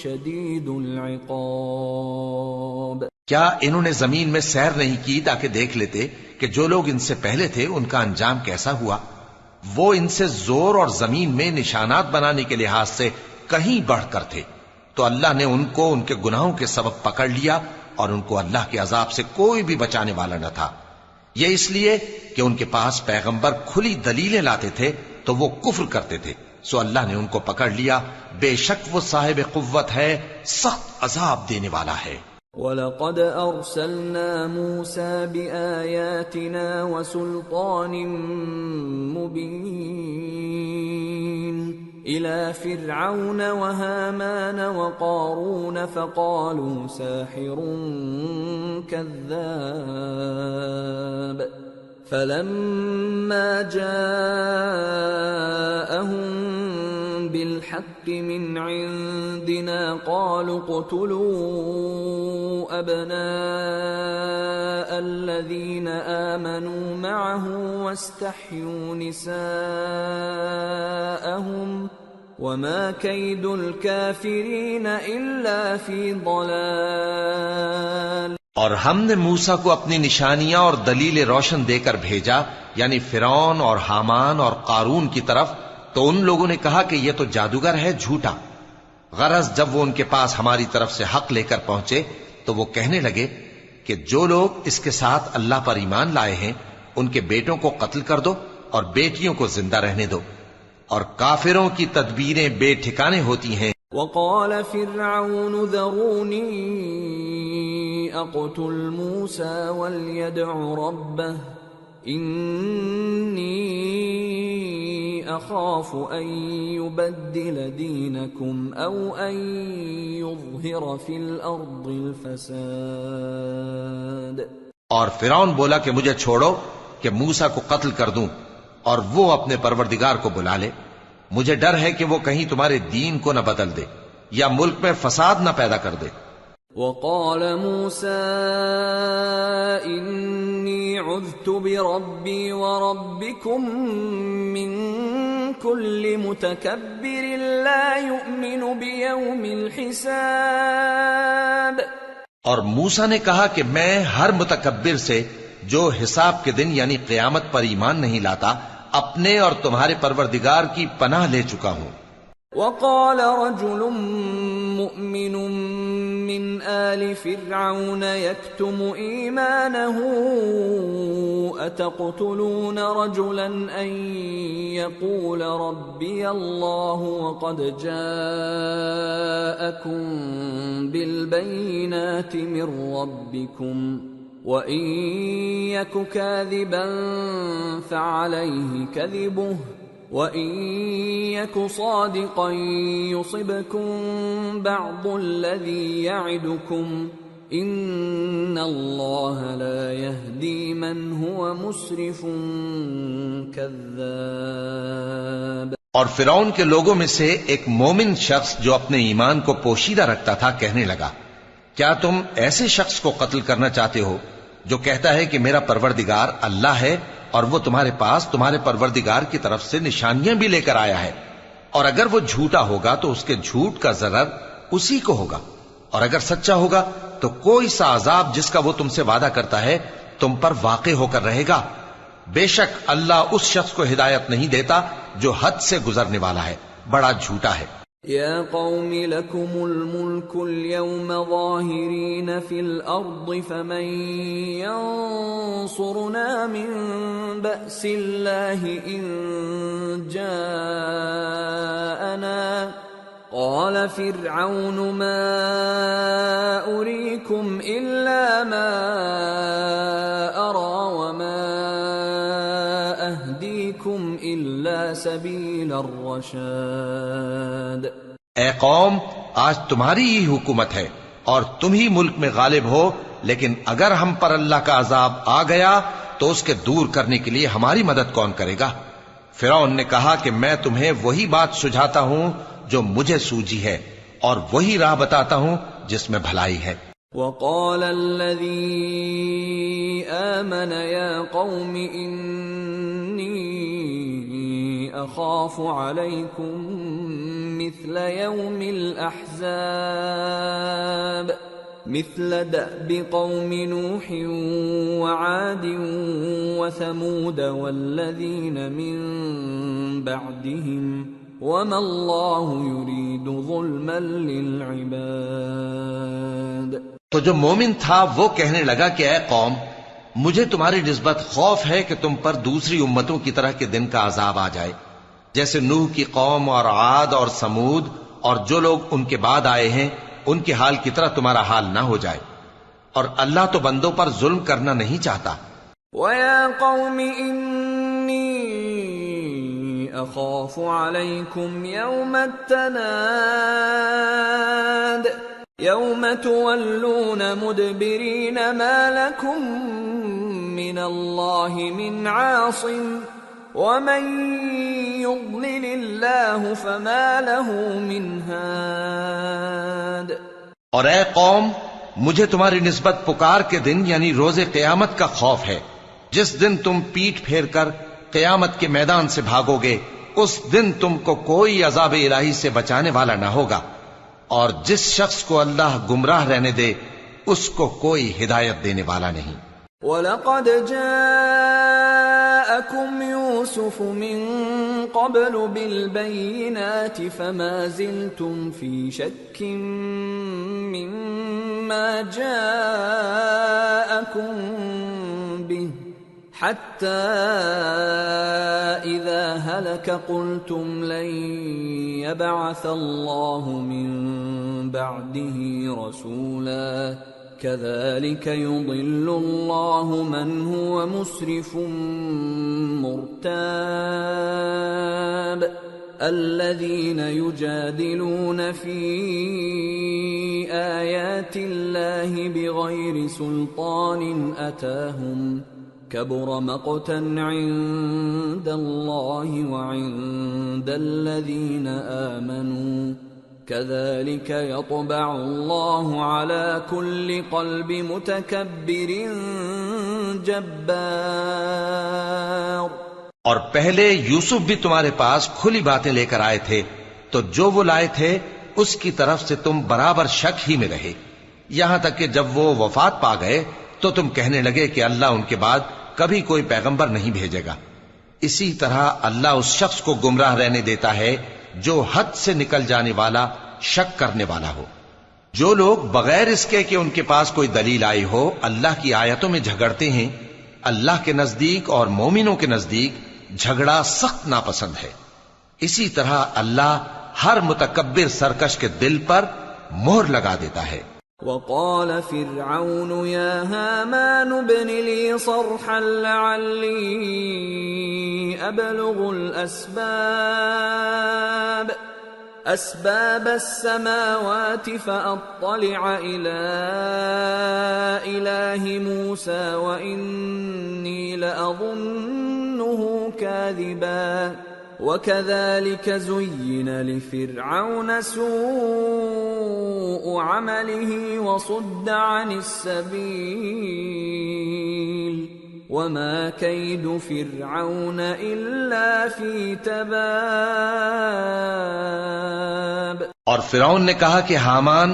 شديد العقاب۔ کیا انہوں نے زمین میں سیر نہیں کی تاکہ دیکھ لیتے کہ جو لوگ ان سے پہلے تھے ان کا انجام کیسا ہوا؟ وہ ان سے زور اور زمین میں نشانات بنانے کے لحاظ سے کہیں بڑھ کر تھے، تو اللہ نے ان کو ان کے گناہوں کے سبب پکڑ لیا اور ان کو اللہ کے عذاب سے کوئی بھی بچانے والا نہ تھا۔ یہ اس لیے کہ ان کے پاس پیغمبر کھلی دلیلیں لاتے تھے تو وہ کفر کرتے تھے، سو اللہ نے ان کو پکڑ لیا۔ بے شک وہ صاحب قوت ہے، سخت عذاب دینے والا ہے۔ وَلَقَدْ أَرْسَلْنَا مُوسَى بِآيَاتِنَا وَسُلْطَانٍ مُبِينٍ إِلَى فِرْعَوْنَ وَهَامَانَ وَقَارُونَ فَقَالُوا سَاحِرٌ كَذَّابٌ فَلَمَّا جَاءَهُم بِالْحَقِّ مِنْ عِندِنَا قَالُوا اقْتُلُوا أَبْنَاءَ الَّذِينَ آمَنُوا مَعَهُ وَاسْتَحْيُوا نِسَاءَهُمْ وَمَا كَيْدُ الْكَافِرِينَ إِلَّا فِي ضَلَالٍ۔ اور ہم نے موسیٰ کو اپنی نشانیاں اور دلیل روشن دے کر بھیجا، یعنی فرعون اور حامان اور قارون کی طرف، تو ان لوگوں نے کہا کہ یہ تو جادوگر ہے، جھوٹا۔ غرض جب وہ ان کے پاس ہماری طرف سے حق لے کر پہنچے تو وہ کہنے لگے کہ جو لوگ اس کے ساتھ اللہ پر ایمان لائے ہیں ان کے بیٹوں کو قتل کر دو اور بیٹیوں کو زندہ رہنے دو، اور کافروں کی تدبیریں بے ٹھکانے ہوتی ہیں۔ وقال فرعون ذروني اقتل موسى وليدع ربه إني أخاف أن يبدل دينكم أو أن يظهر في الأرض الفساد۔ اور فرعون بولا کہ مجھے چھوڑو کہ موسیٰ کو قتل کر دوں اور وہ اپنے پروردگار کو بلا لے، مجھے ڈر ہے کہ وہ کہیں تمہارے دین کو نہ بدل دے یا ملک میں فساد نہ پیدا کر دے۔ وقال موسى إني عذت بربي وربكم من كل متكبر لا يؤمن بيوم الحساب۔ اور موسیٰ نے کہا کہ میں ہر متکبر سے جو حساب کے دن یعنی قیامت پر ایمان نہیں لاتا اپنے اور تمہارے پروردگار کی پناہ لے چکا ہوں۔ وقال رجل مؤمن من آل فرعون يكتم إيمانه أتقتلون رجلا أن يقول ربي الله وقد جاءكم بالبينات من ربكم وَإِن يَكُ كَاذِبًا فَعَلَيْهِ كَذِبُهُ وَإِن يَكُ صَادِقًا يُصِبْكُم بَعْضُ الَّذِي يَعِدُكُمْ إِنَّ اللَّهَ لَا يَهْدِي مَنْ هُوَ مُسْرِفٌ كَذَّابٌ۔ اور فرعون کے لوگوں میں سے ایک مومن شخص جو اپنے ایمان کو پوشیدہ رکھتا تھا کہنے لگا، کیا تم ایسے شخص کو قتل کرنا چاہتے ہو جو کہتا ہے کہ میرا پروردگار اللہ ہے اور وہ تمہارے پاس تمہارے پروردگار کی طرف سے نشانیاں بھی لے کر آیا ہے، اور اگر وہ جھوٹا ہوگا تو اس کے جھوٹ کا ضرر اسی کو ہوگا، اور اگر سچا ہوگا تو کوئی سا عذاب جس کا وہ تم سے وعدہ کرتا ہے تم پر واقع ہو کر رہے گا۔ بے شک اللہ اس شخص کو ہدایت نہیں دیتا جو حد سے گزرنے والا ہے، بڑا جھوٹا ہے۔ يا قوم لكم الملك اليوم ظاهرين في الأرض فمن ينصرنا من بأس الله إن جاءنا قال فرعون ما أريكم إلا ما أرى وما أهديكم إلا سبيل الرشاد۔ اے قوم، آج تمہاری ہی حکومت ہے اور تم ہی ملک میں غالب ہو، لیکن اگر ہم پر اللہ کا عذاب آ گیا تو اس کے دور کرنے کے لیے ہماری مدد کون کرے گا؟ فرعون نے کہا کہ میں تمہیں وہی بات سجھاتا ہوں جو مجھے سوجی ہے اور وہی راہ بتاتا ہوں جس میں بھلائی ہے۔ وقال الذي آمن يا قوم إني أخاف عليكم مثل يوم الأحزاب مثل دأب قوم نوح وعاد وثمود والذين من بعدهم وما الله يريد ظلما للعباد۔ تو جو مومن تھا وہ کہنے لگا کہ اے قوم، مجھے تمہاری نسبت خوف ہے کہ تم پر دوسری امتوں کی طرح کے دن کا عذاب آ جائے، جیسے نوح کی قوم اور عاد اور سمود اور جو لوگ ان کے بعد آئے ہیں ان کے حال کی طرح تمہارا حال نہ ہو جائے، اور اللہ تو بندوں پر ظلم کرنا نہیں چاہتا۔ وَيَا قَوْمِ إِنِّي أَخَافُ عَلَيْكُمْ يَوْمَ التَّنَادِ يَوْمَ تُوَلُّونَ مُدْبِرِينَ مَا لَكُمْ مِنَ اللَّهِ مِنْ عَاصِمٍ وَمَنْ يُضْلِلِ اللَّهُ فَمَا لَهُ مِنْ هَادٍ۔ اور اے قوم، مجھے تمہاری نسبت پکار کے دن یعنی روز قیامت کا خوف ہے، جس دن تم پیٹھ پھیر کر قیامت کے میدان سے بھاگو گے، اس دن تم کو کوئی عذاب الہی سے بچانے والا نہ ہوگا، اور جس شخص کو اللہ گمراہ رہنے دے اس کو کوئی ہدایت دینے والا نہیں۔ وَلَقَدْ جَاءَكُمْ يُوسُفُ مِنْ قَبْلُ بِالْبَيِّنَاتِ فَمَا زِلْتُمْ فِي شَكٍّ مِّمَّا جَاءَكُمْ بِهِ حَتَّى إِذَا هَلَكَ قُلْتُمْ لَنْ يَبْعَثَ اللَّهُ مِنْ بَعْدِهِ رَسُولًا كَذَلِكَ يُضِلُّ اللَّهُ مَنْ هُوَ مُسْرِفٌ مُرْتَابٌ الَّذِينَ يُجَادِلُونَ فِي آيَاتِ اللَّهِ بِغَيْرِ سُلْطَانٍ أَتَاهُمْ كَبُرَ مَقْتًا عِندَ اللَّهِ وَعِندَ الَّذِينَ آمَنُوا كَذَلِكَ يَطْبَعُ اللَّهُ عَلَى كُلِّ قَلْبِ مُتَكَبِّرٍ جَبَّارٍ۔ اور پہلے یوسف بھی تمہارے پاس کھلی باتیں لے کر آئے تھے، تو جو وہ لائے تھے اس کی طرف سے تم برابر شک ہی میں رہے، یہاں تک کہ جب وہ وفات پا گئے تو تم کہنے لگے کہ اللہ ان کے بعد کبھی کوئی پیغمبر نہیں بھیجے گا۔ اسی طرح اللہ اس شخص کو گمراہ رہنے دیتا ہے جو حد سے نکل جانے والا شک کرنے والا ہو۔ جو لوگ بغیر اس کے کہ ان کے پاس کوئی دلیل آئی ہو اللہ کی آیتوں میں جھگڑتے ہیں، اللہ کے نزدیک اور مومنوں کے نزدیک جھگڑا سخت ناپسند ہے۔ اسی طرح اللہ ہر متکبر سرکش کے دل پر مہر لگا دیتا ہے۔ وقال فرعون يا هامان ابن لي صرحا لعلي أبلغ أسباب السماوات فأطلع إلى إله موسى وإني لأظنه كاذبا وكذلك زين لفرعون سوء عمله وصد عن السبيل وما كيد فرعون إلا في تباب۔ اور فرعون نے کہا کہ حامان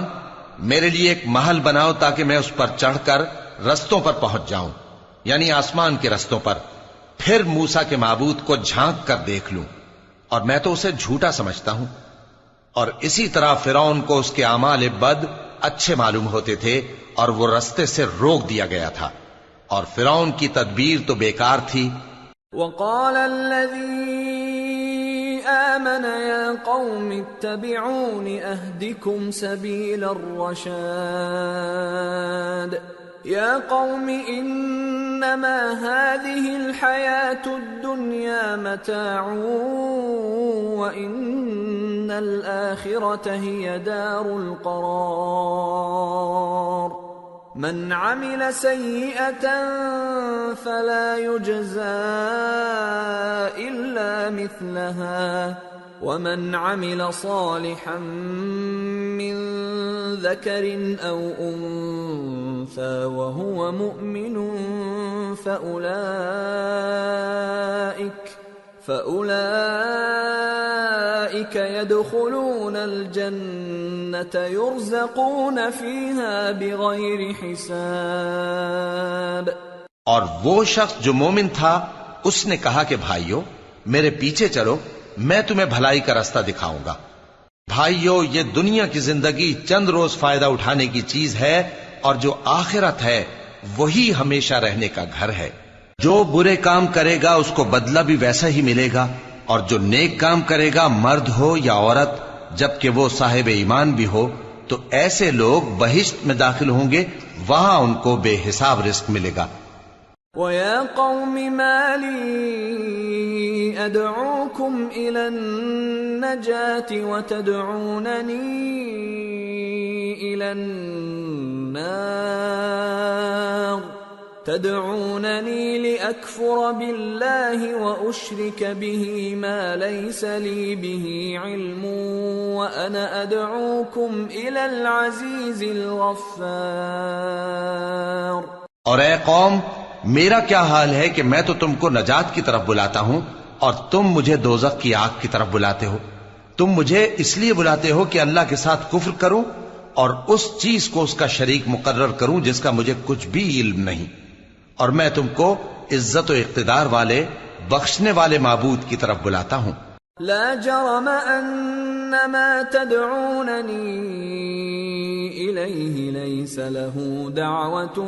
میرے لیے ایک محل بناؤ تاکہ میں اس پر چڑھ کر رستوں پر پہنچ جاؤں، یعنی آسمان کے رستوں پر، پھر موسیٰ کے معبود کو جھانک کر دیکھ لوں، اور میں تو اسے جھوٹا سمجھتا ہوں۔ اور اسی طرح فرعون کو اس کے اعمال بد اچھے معلوم ہوتے تھے اور وہ رستے سے روک دیا گیا تھا، اور فرعون کی تدبیر تو بیکار تھی۔ وقال الذي آمن يا قوم اتبعون أهدكم سبيل الرشاد يا قوم إنما هذه الحياة الدنيا متاع وإن الآخرة هي دار القرار من عمل سيئة فلا يجزى إلا مثلها ومن عمل صالحا من ذكر أو أنثى وهو مؤمن فأولئك يدخلون الجنة يرزقون فيها بغير حساب۔ اور وہ شخص جو مومن تھا اس نے کہا کہ بھائیو میرے پیچھے چلو، میں تمہیں بھلائی کا راستہ دکھاؤں گا۔ بھائیو یہ دنیا کی زندگی چند روز فائدہ اٹھانے کی چیز ہے، اور جو آخرت ہے وہی ہمیشہ رہنے کا گھر ہے۔ جو برے کام کرے گا اس کو بدلہ بھی ویسا ہی ملے گا، اور جو نیک کام کرے گا مرد ہو یا عورت جبکہ وہ صاحب ایمان بھی ہو تو ایسے لوگ بہشت میں داخل ہوں گے، وہاں ان کو بے حساب رزق ملے گا۔ وَيَا قَوْمِ مَا لِي أَدْعُوكُمْ إِلَى النَّجَاةِ وَتَدْعُونَنِي إِلَى النَّارِ تَدْعُونَنِي لِأَكْفُرَ بِاللَّهِ وَأُشْرِكَ بِهِ مَا لَيْسَ لِي بِهِ عِلْمٌ وَأَنَا أَدْعُوكُمْ إِلَى الْعَزِيزِ الْغَفَّارِ۔ اور اے قوم، میرا کیا حال ہے کہ میں تو تم کو نجات کی طرف بلاتا ہوں اور تم مجھے دوزخ کی آگ کی طرف بلاتے ہو۔ تم مجھے اس لیے بلاتے ہو کہ اللہ کے ساتھ کفر کروں اور اس چیز کو اس کا شریک مقرر کروں جس کا مجھے کچھ بھی علم نہیں، اور میں تم کو عزت و اقتدار والے بخشنے والے معبود کی طرف بلاتا ہوں۔ لا جرم ان ما تدعونني اليه ليس له دعوة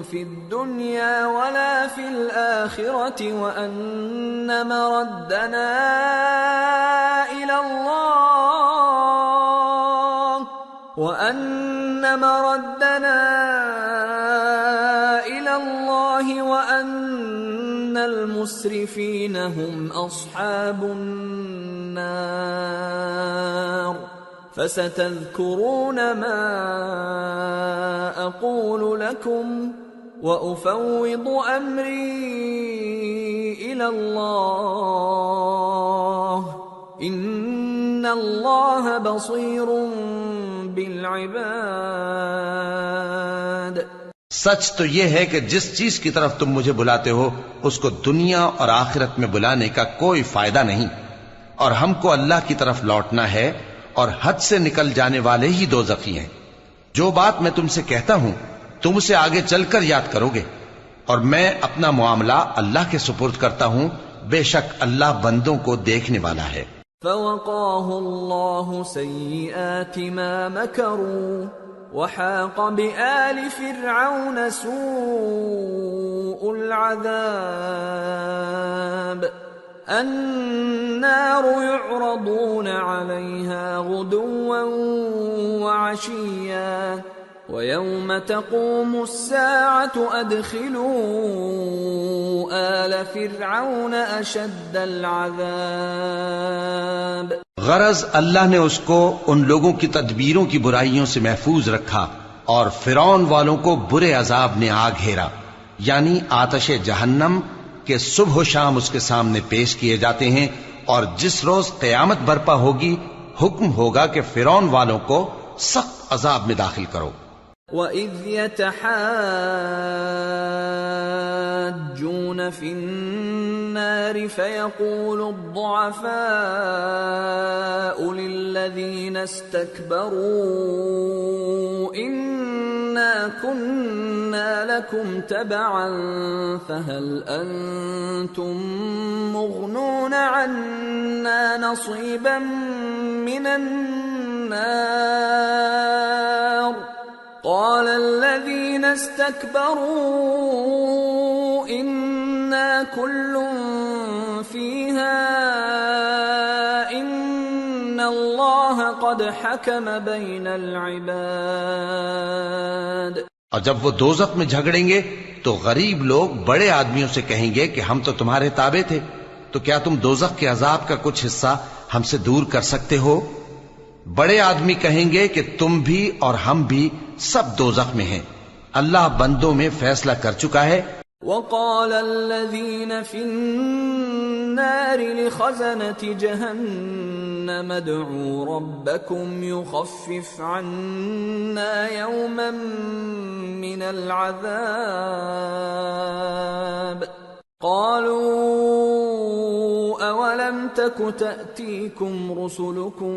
في الدنيا ولا في الآخرة وان مردنا الى الله وان المسرفين هم اصحاب النار فستذكرون ما اقول لكم وافوض امري الى الله ان الله بصير بالعباد۔ سچ تو یہ ہے کہ جس چیز کی طرف تم مجھے بلاتے ہو اس کو دنیا اور آخرت میں بلانے کا کوئی فائدہ نہیں، اور ہم کو اللہ کی طرف لوٹنا ہے، اور حد سے نکل جانے والے ہی دوزخی ہیں۔ جو بات میں تم سے کہتا ہوں تم اسے آگے چل کر یاد کرو گے، اور میں اپنا معاملہ اللہ کے سپرد کرتا ہوں، بے شک اللہ بندوں کو دیکھنے والا ہے۔ فوقاه الله سيئات ما مكروا وحاق بآل فرعون سوء العذاب النار يعرضون عليها غدوا وعشيا ويوم تقوم الساعة أدخلوا آل فرعون أشد العذاب۔ غرض اللہ نے اس کو ان لوگوں کی تدبیروں کی برائیوں سے محفوظ رکھا اور فرعون والوں کو برے عذاب نے آ گھیرا، یعنی آتش جہنم کے صبح و شام اس کے سامنے پیش کیے جاتے ہیں، اور جس روز قیامت برپا ہوگی حکم ہوگا کہ فرعون والوں کو سخت عذاب میں داخل کرو۔ وَإِذْ يَتَحَاجُّونَ فِي النَّارِ فَيَقُولُ الضُّعَفَاءُ لِلَّذِينَ اسْتَكْبَرُوا إِنَّا كُنَّا لَكُمْ تَبَعًا فَهَلْ أَنْتُمْ مُغْنُونَ عَنَّا نَصِيبًا مِنَ النَّارِ قال الذين استكبروا إنا كل فيها إن الله قد حكم بين العباد۔ اور جب وہ دوزخ میں جھگڑیں گے تو غریب لوگ بڑے آدمیوں سے کہیں گے کہ ہم تو تمہارے تابع تھے، تو کیا تم دوزخ کے عذاب کا کچھ حصہ ہم سے دور کر سکتے ہو؟ بڑے آدمی کہیں گے کہ تم بھی اور ہم بھی سب دوزخ میں ہیں، اللہ بندوں میں فیصلہ کر چکا ہے۔ وقال الذين في النار لخزنة جهنم ادعوا ربكم يخفف عنا يوما من العذاب قالوا أولم تك تأتيكم رسلكم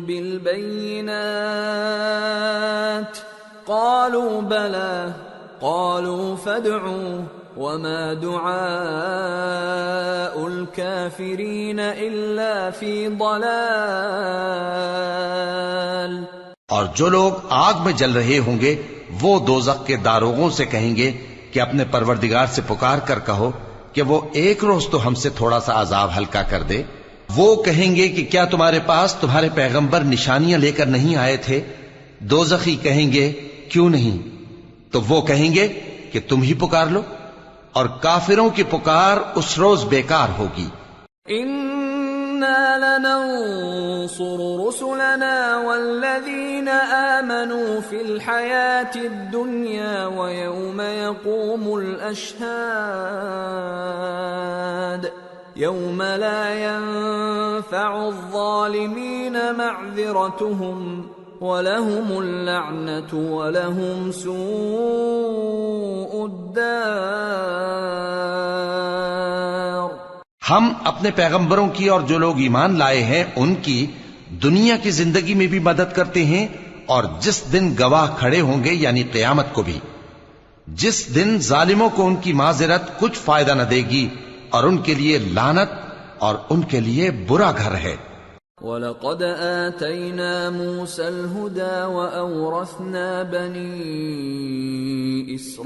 بالبينات قالوا بلى قالوا فادعوا وما دعاء الكافرين إلا في ضلال۔ اور جو لوگ آگ میں جل رہے ہوں گے وہ دوزخ کے داروغوں سے کہیں گے کہ اپنے پروردگار سے پکار کر کہو کہ وہ ایک روز تو ہم سے تھوڑا سا عذاب ہلکا کر دے۔ وہ کہیں گے کہ کیا تمہارے پاس تمہارے پیغمبر نشانیاں لے کر نہیں آئے تھے؟ دوزخی کہیں گے کیوں نہیں، تو وہ کہیں گے کہ تم ہی پکار لو، اور کافروں کی پکار اس روز بیکار ہوگی۔ إنا لننصر رسلنا والذين آمنوا في الحياة الدنيا ويوم يقوم الأشهاد يوم لا ينفع الظالمين معذرتهم وَلَهُمُ اللَّعْنَةُ وَلَهُمْ سُوءُ الدَّارِ۔ ہم اپنے پیغمبروں کی اور جو لوگ ایمان لائے ہیں ان کی دنیا کی زندگی میں بھی مدد کرتے ہیں، اور جس دن گواہ کھڑے ہوں گے یعنی قیامت کو بھی، جس دن ظالموں کو ان کی معذرت کچھ فائدہ نہ دے گی، اور ان کے لیے لعنت اور ان کے لیے برا گھر ہے۔ وَلَقَدْ آتَيْنَا مُوسَى الْهُدَى وَأَوْرَثْنَا بَنِي إِسْرَائِيلَ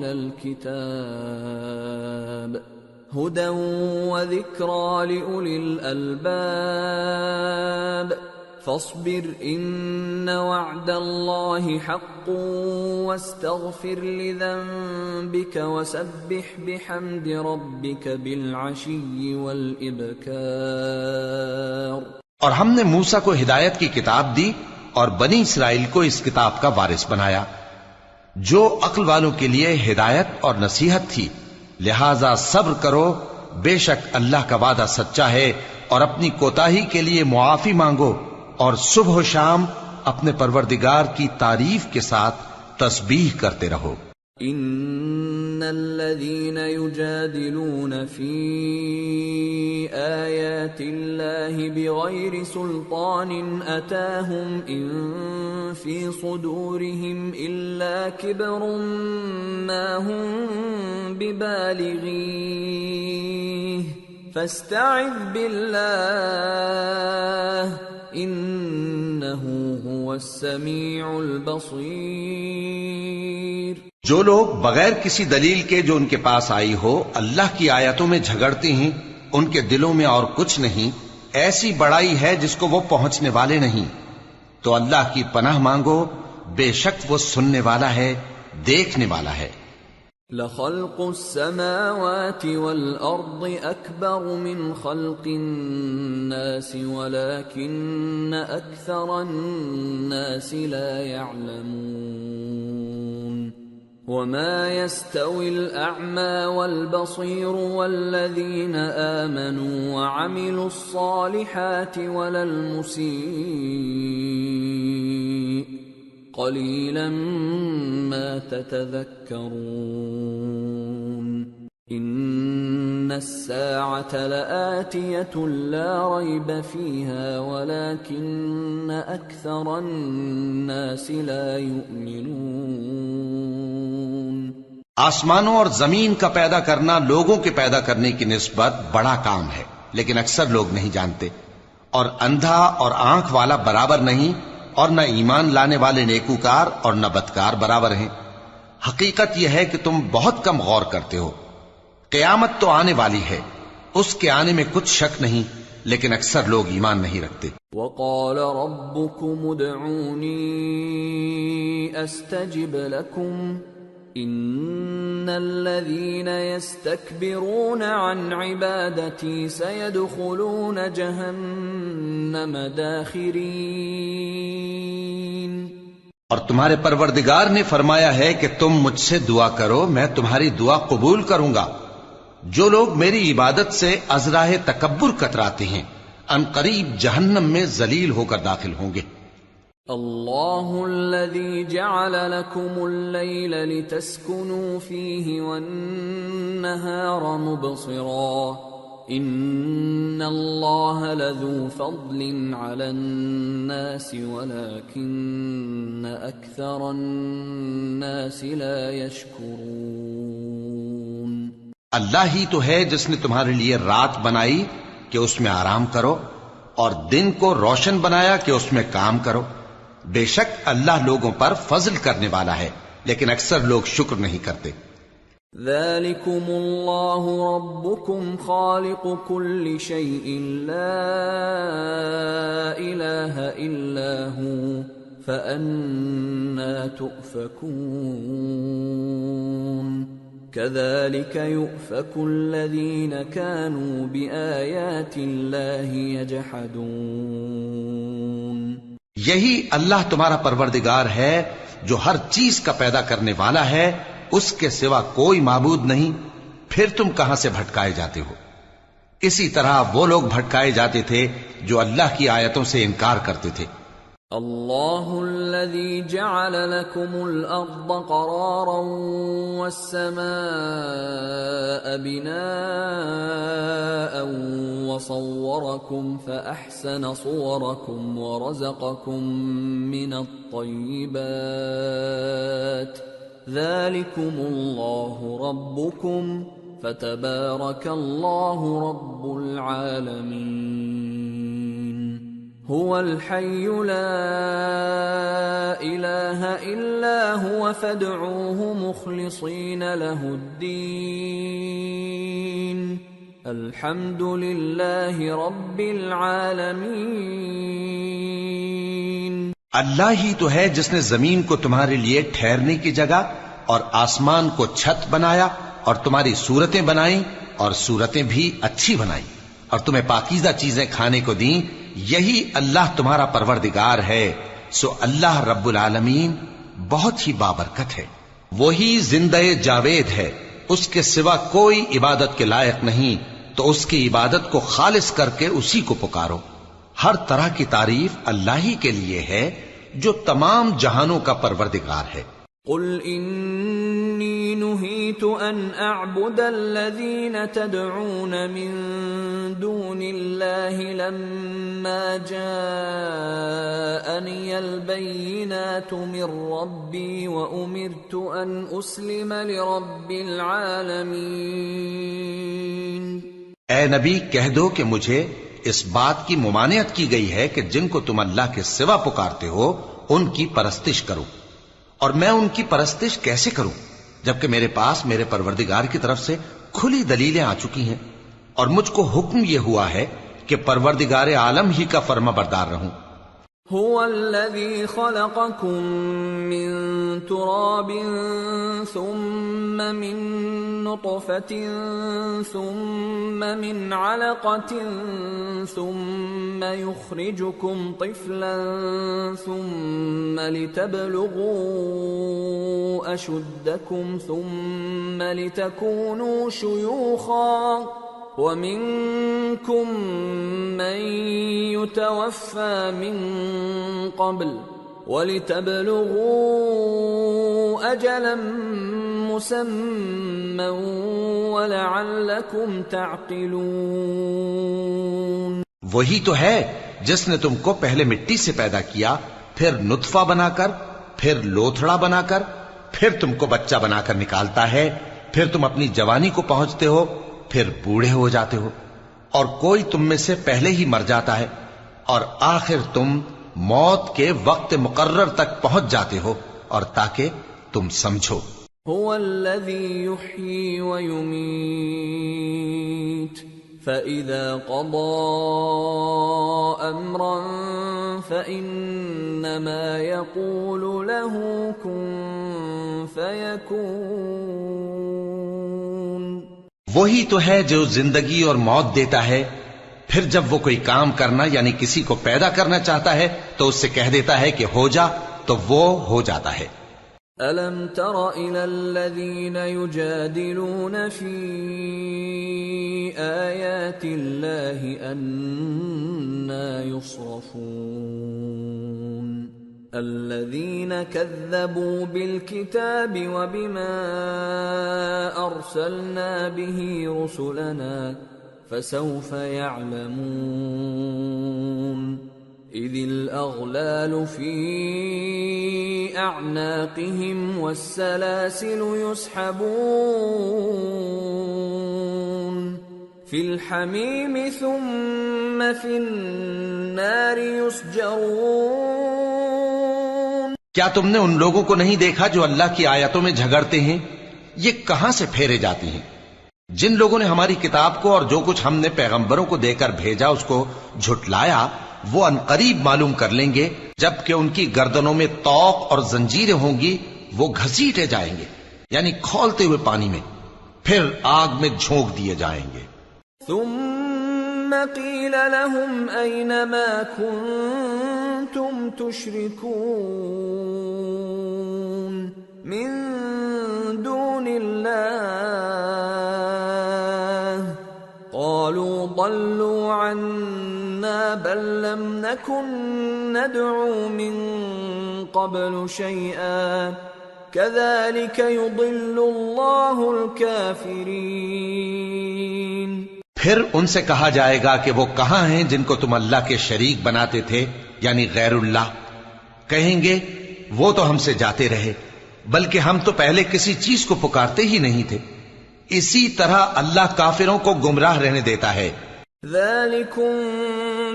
الْكِتَابَ هُدًى وَذِكْرَى لِأُولِي الْأَلْبَابِ فاصبر إن وعد الله حق واستغفر لذنبك وسبح بحمد ربك بالعشي والإبكار۔ اور ہم نے موسیٰ کو ہدایت کی کتاب دی اور بنی اسرائیل کو اس کتاب کا وارث بنایا جو عقل والوں کے لیے ہدایت اور نصیحت تھی، لہذا صبر کرو، بے شک اللہ کا وعدہ سچا ہے، اور اپنی کوتاہی کے لیے معافی مانگو، اور صبح و شام اپنے پروردگار کی تعریف کے ساتھ تسبیح کرتے رہو۔ ان الذين يجادلون في آيات الله بغير سلطان اتاهم ان في صدورهم الا كبر ما هم ببالغيه فاستعذ بالله انه هو السميع البصير۔ جو لوگ بغیر کسی دلیل کے جو ان کے پاس آئی ہو اللہ کی آیتوں میں جھگڑتے ہیں، ان کے دلوں میں اور کچھ نہیں، ایسی بڑائی ہے جس کو وہ پہنچنے والے نہیں، تو اللہ کی پناہ مانگو، بے شک وہ سننے والا ہے، دیکھنے والا ہے۔ لَخَلْقُ السَّمَاوَاتِ وَالْأَرْضِ أَكْبَرُ مِنْ خَلْقِ النَّاسِ وَلَكِنَّ أَكْثَرَ النَّاسِ لَا يَعْلَمُونَ وَمَا يَسْتَوِي الْأَعْمَى وَالْبَصِيرُ وَالَّذِينَ آمَنُوا وَعَمِلُوا الصَّالِحَاتِ وَلَا الْمُسِيءُ قَلِيلًا مَا تَتَذَكَّرُونَ إِنَّ السَّاعَةَ لَآتِيَةٌ لَا رَيْبَ فِيهَا وَلَكِنَّ أَكْثَرَ النَّاسِ لَا يُؤْمِنُونَ۔ آسمانوں اور زمین کا پیدا کرنا لوگوں کے پیدا کرنے کی نسبت بڑا کام ہے، لیکن اکثر لوگ نہیں جانتے، اور اندھا اور آنکھ والا برابر نہیں، اور نہ ایمان لانے والے نیکوکار اور نہ بدکار برابر ہیں۔ حقیقت یہ ہے کہ تم بہت کم غور کرتے ہو۔ قیامت تو آنے والی ہے، اس کے آنے میں کچھ شک نہیں، لیکن اکثر لوگ ایمان نہیں رکھتے۔ وَقَالَ رَبُّكُمُ ادْعُونِي أَسْتَجِبْ لَكُمْ إِنَّ الَّذِينَ يَسْتَكْبِرُونَ عَنْ عِبَادَتِي سَيَدْخُلُونَ جَهَنَّمَ دَاخِرِينَ۔ اور تمہارے پروردگار نے فرمایا ہے کہ تم مجھ سے دعا کرو، میں تمہاری دعا قبول کروں گا۔ جو لوگ میری عبادت سے ازراہ تکبر کتراتے ہیں ان قریب جہنم میں ذلیل ہو کر داخل ہوں گے۔ اللہ الذی جعل لکم اللیل لتسکنوا فیہ والنہار مبصرا ان اللہ لذو فضل علی الناس ولکن اکثر الناس لا یشکرون۔ اللہ ہی تو ہے جس نے تمہارے لیے رات بنائی کہ اس میں آرام کرو، اور دن کو روشن بنایا کہ اس میں کام کرو۔ بے شک اللہ لوگوں پر فضل کرنے والا ہے، لیکن اکثر لوگ شکر نہیں کرتے۔ ذَلِكُمُ اللَّهُ رَبُّكُمْ خَالِقُ كُلِّ شَيْءٍ لَا إِلَٰهَ إلا هو فأنى تؤفكون كذلك يؤفك الذين كانوا بآيات الله يجحدون۔ یہی اللہ تمہارا پروردگار ہے جو ہر چیز کا پیدا کرنے والا ہے، اس کے سوا کوئی معبود نہیں، پھر تم کہاں سے بھٹکائے جاتے ہو؟ اسی طرح وہ لوگ بھٹکائے جاتے تھے جو اللہ کی آیتوں سے انکار کرتے تھے۔ اللہ الذي جعل لكم الأرض قرارا والسماء بناء وصوركم فأحسن صوركم ورزقكم من الطيبات ذلكم الله ربكم فتبارك الله رب العالمين۔ هو الحي لا إله إلا هو فادعوه مخلصين له الدين الحمد لله رب العالمين۔ اللہ ہی تو ہے جس نے زمین کو تمہارے لیے ٹھہرنے کی جگہ اور آسمان کو چھت بنایا اور تمہاری صورتیں بنائیں اور صورتیں بھی اچھی بنائیں اور تمہیں پاکیزہ چیزیں کھانے کو دیں، یہی اللہ تمہارا پروردگار ہے، سو اللہ رب العالمین بہت ہی بابرکت ہے۔ وہی زندہ جاوید ہے، اس کے سوا کوئی عبادت کے لائق نہیں، تو اس کی عبادت کو خالص کر کے اسی کو پکارو۔ ہر طرح کی تعریف اللہ ہی کے لیے ہے جو تمام جہانوں کا پروردگار ہے۔ قل انی نہیت ان اعبد الذین تدعون من دون اللہ لما جاءنی البینات من ربی وامرت ان اسلم لرب العالمین۔ اے نبی کہہ دو کہ مجھے اس بات کی ممانعت کی گئی ہے کہ جن کو تم اللہ کے سوا پکارتے ہو ان کی پرستش کرو، اور میں ان کی پرستش کیسے کروں جبکہ میرے پاس میرے پروردگار کی طرف سے کھلی دلیلیں آ چکی ہیں، اور مجھ کو حکم یہ ہوا ہے کہ پروردگار عالم ہی کا فرما بردار رہوں۔ هو الذي خلقكم من تراب ثم من نطفة ثم من علقة ثم يخرجكم طفلا ثم لتبلغوا أشدكم ثم لتكونوا شيوخا ومنكم من يتوفى من قبل ولتبلغوا أجلا مسمى ولعلكم تعقلون۔ وہی تو ہے جس نے تم کو پہلے مٹی سے پیدا کیا، پھر نطفہ بنا کر، پھر لوتھڑا بنا کر، پھر تم کو بچہ بنا کر نکالتا ہے، پھر تم اپنی جوانی کو پہنچتے ہو، پھر بوڑھے ہو جاتے ہو، اور کوئی تم میں سے پہلے ہی مر جاتا ہے، اور آخر تم موت کے وقت مقرر تک پہنچ جاتے ہو، اور تاکہ تم سمجھو۔ هو الذي يحيي ويميت فإذا قضى أمرا فإنما يقول له كن فيكون۔ وہی تو ہے جو زندگی اور موت دیتا ہے، پھر جب وہ کوئی کام کرنا یعنی کسی کو پیدا کرنا چاہتا ہے تو اس سے کہہ دیتا ہے کہ ہو جا، تو وہ ہو جاتا ہے۔ أَلَمْ تَرَ إِلَى الَّذِينَ يُجَادِلُونَ فِي آيَاتِ اللَّهِ أَنَّى يُصْرَفُونَ الَّذِينَ كَذَّبُوا بِالْكِتَابِ وَبِمَا أَرْسَلْنَا بِهِ رُسُلَنَا فَسَوْفَ يَعْلَمُونَ إِذِ الْأَغْلَالُ فِي أَعْنَاقِهِمْ وَالسَّلَاسِلُ يُسْحَبُونَ فِي الْحَمِيمِ ثُمَّ فِي النَّارِ يُسْجَرُونَ۔ کیا تم نے ان لوگوں کو نہیں دیکھا جو اللہ کی آیتوں میں جھگڑتے ہیں؟ یہ کہاں سے پھیرے جاتی ہیں؟ جن لوگوں نے ہماری کتاب کو اور جو کچھ ہم نے پیغمبروں کو دے کر بھیجا اس کو جھٹلایا، وہ عنقریب معلوم کر لیں گے جبکہ ان کی گردنوں میں طوق اور زنجیریں ہوں گی، وہ گھسیٹے جائیں گے یعنی کھولتے ہوئے پانی میں، پھر آگ میں جھونک دیے جائیں گے۔ ثم قيل لهم أين ما كنتم تشركون من دون الله قالوا ضلوا عنا بل لم نكن ندعو من قبل شيئا كذلك يضل الله الكافرين۔ پھر ان سے کہا جائے گا کہ وہ کہاں ہیں جن کو تم اللہ کے شریک بناتے تھے یعنی غیر اللہ؟ کہیں گے وہ تو ہم سے جاتے رہے، بلکہ ہم تو پہلے کسی چیز کو پکارتے ہی نہیں تھے۔ اسی طرح اللہ کافروں کو گمراہ رہنے دیتا ہے۔ ذلكم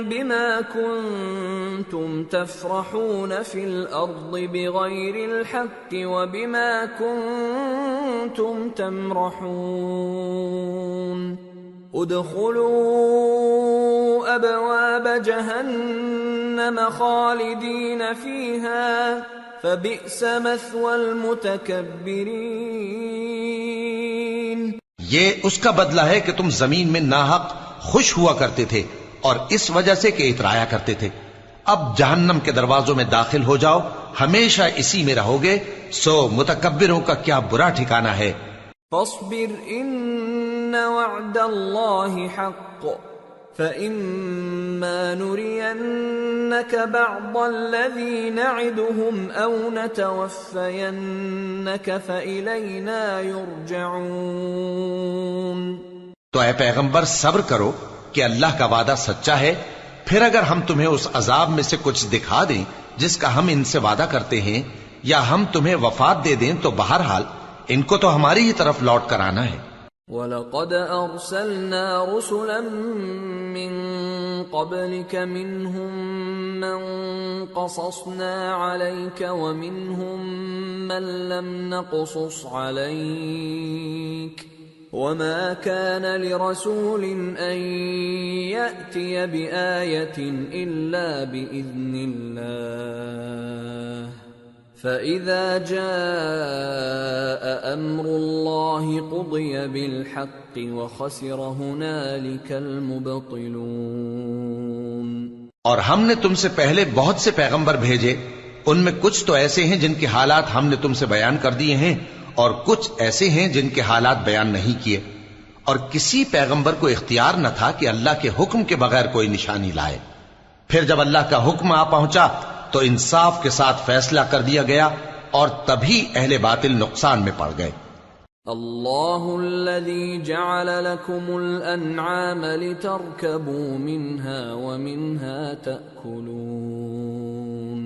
بما كنتم تفرحون في الأرض بغير الحق وبما كنتم تمرحون ادخلوا أبواب جهنم خالدين فيها فبئس مثوى المتكبرين۔ یہ اس کا بدلہ ہے کہ تم زمین میں ناحق خوش ہوا کرتے تھے اور اس وجہ سے کہ اترایا کرتے تھے۔ اب جہنم کے دروازوں میں داخل ہو جاؤ، ہمیشہ اسی میں رہو گے، سو متکبروں کا کیا برا ٹھکانہ ہے۔ فاصبر ان وعد اللہ حق فإما نرينك بعض الذي نعدهم أو نتوفينك فإلينا يرجعون۔ تو اے پیغمبر صبر کرو کہ اللہ کا وعدہ سچا ہے، پھر اگر ہم تمہیں اس عذاب میں سے کچھ دکھا دیں جس کا ہم ان سے وعدہ کرتے ہیں، یا ہم تمہیں وفات دے دیں، تو بہرحال ان کو تو ہماری ہی طرف لوٹ کر آنا ہے۔ وَلَقَدْ أَرْسَلْنَا رُسُلًا مِّن قَبْلِكَ مِنْهُمْ مَنْ قَصَصْنَا عَلَيْكَ وَمِنْهُمْ مَنْ لَمْ نَقْصُصْ عَلَيْكَ وَمَا كَانَ لِرَسُولٍ أَن يَأْتِيَ بِآيَةٍ إِلَّا بِإِذْنِ اللَّهِ فَإِذَا جَاءَ أَمْرُ اللَّهِ قُضِيَ بِالْحَقِّ وَخَسِرَ هُنَالِكَ الْمُبْطِلُونَ۔ اور ہم نے تم سے پہلے بہت سے پیغمبر بھیجے، ان میں کچھ تو ایسے ہیں جن کے حالات ہم نے تم سے بیان کر دیے ہیں، اور کچھ ایسے ہیں جن کے حالات بیان نہیں کیے، اور کسی پیغمبر کو اختیار نہ تھا کہ اللہ کے حکم کے بغیر کوئی نشانی لائے۔ پھر جب اللہ کا حکم آ پہنچا تو انصاف کے ساتھ فیصلہ کر دیا گیا، اور تبھی اہل باطل نقصان میں پڑ گئے۔ اللہ الذی جعل لکم الانعام لترکبوا منها ومنها تأکلون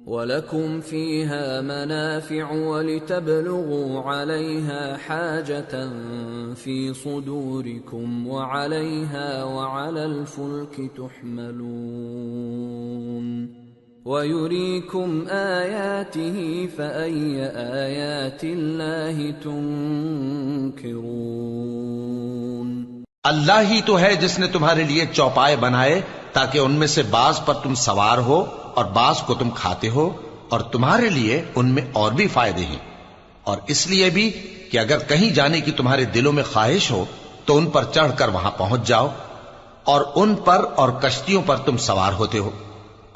وَلَكُمْ فِيهَا مَنَافِعُ وَلِتَبْلُغُوا عَلَيْهَا حَاجَةً فِي صُدُورِكُمْ وَعَلَيْهَا وَعَلَى الْفُلْكِ تُحْمَلُونَ وَيُرِيكُمْ آيَاتِهِ فَأَيَّ آيَاتِ اللَّهِ تُنْكِرُونَ۔ اللہ ہی تو ہے جس نے تمہارے لیے چوپائے بنائے تاکہ ان میں سے بعض پر تم سوار ہو اور بعض کو تم کھاتے ہو، اور تمہارے لیے ان میں اور بھی فائدے ہیں، اور اس لیے بھی کہ اگر کہیں جانے کی تمہارے دلوں میں خواہش ہو تو ان پر چڑھ کر وہاں پہنچ جاؤ، اور ان پر اور کشتیوں پر تم سوار ہوتے ہو،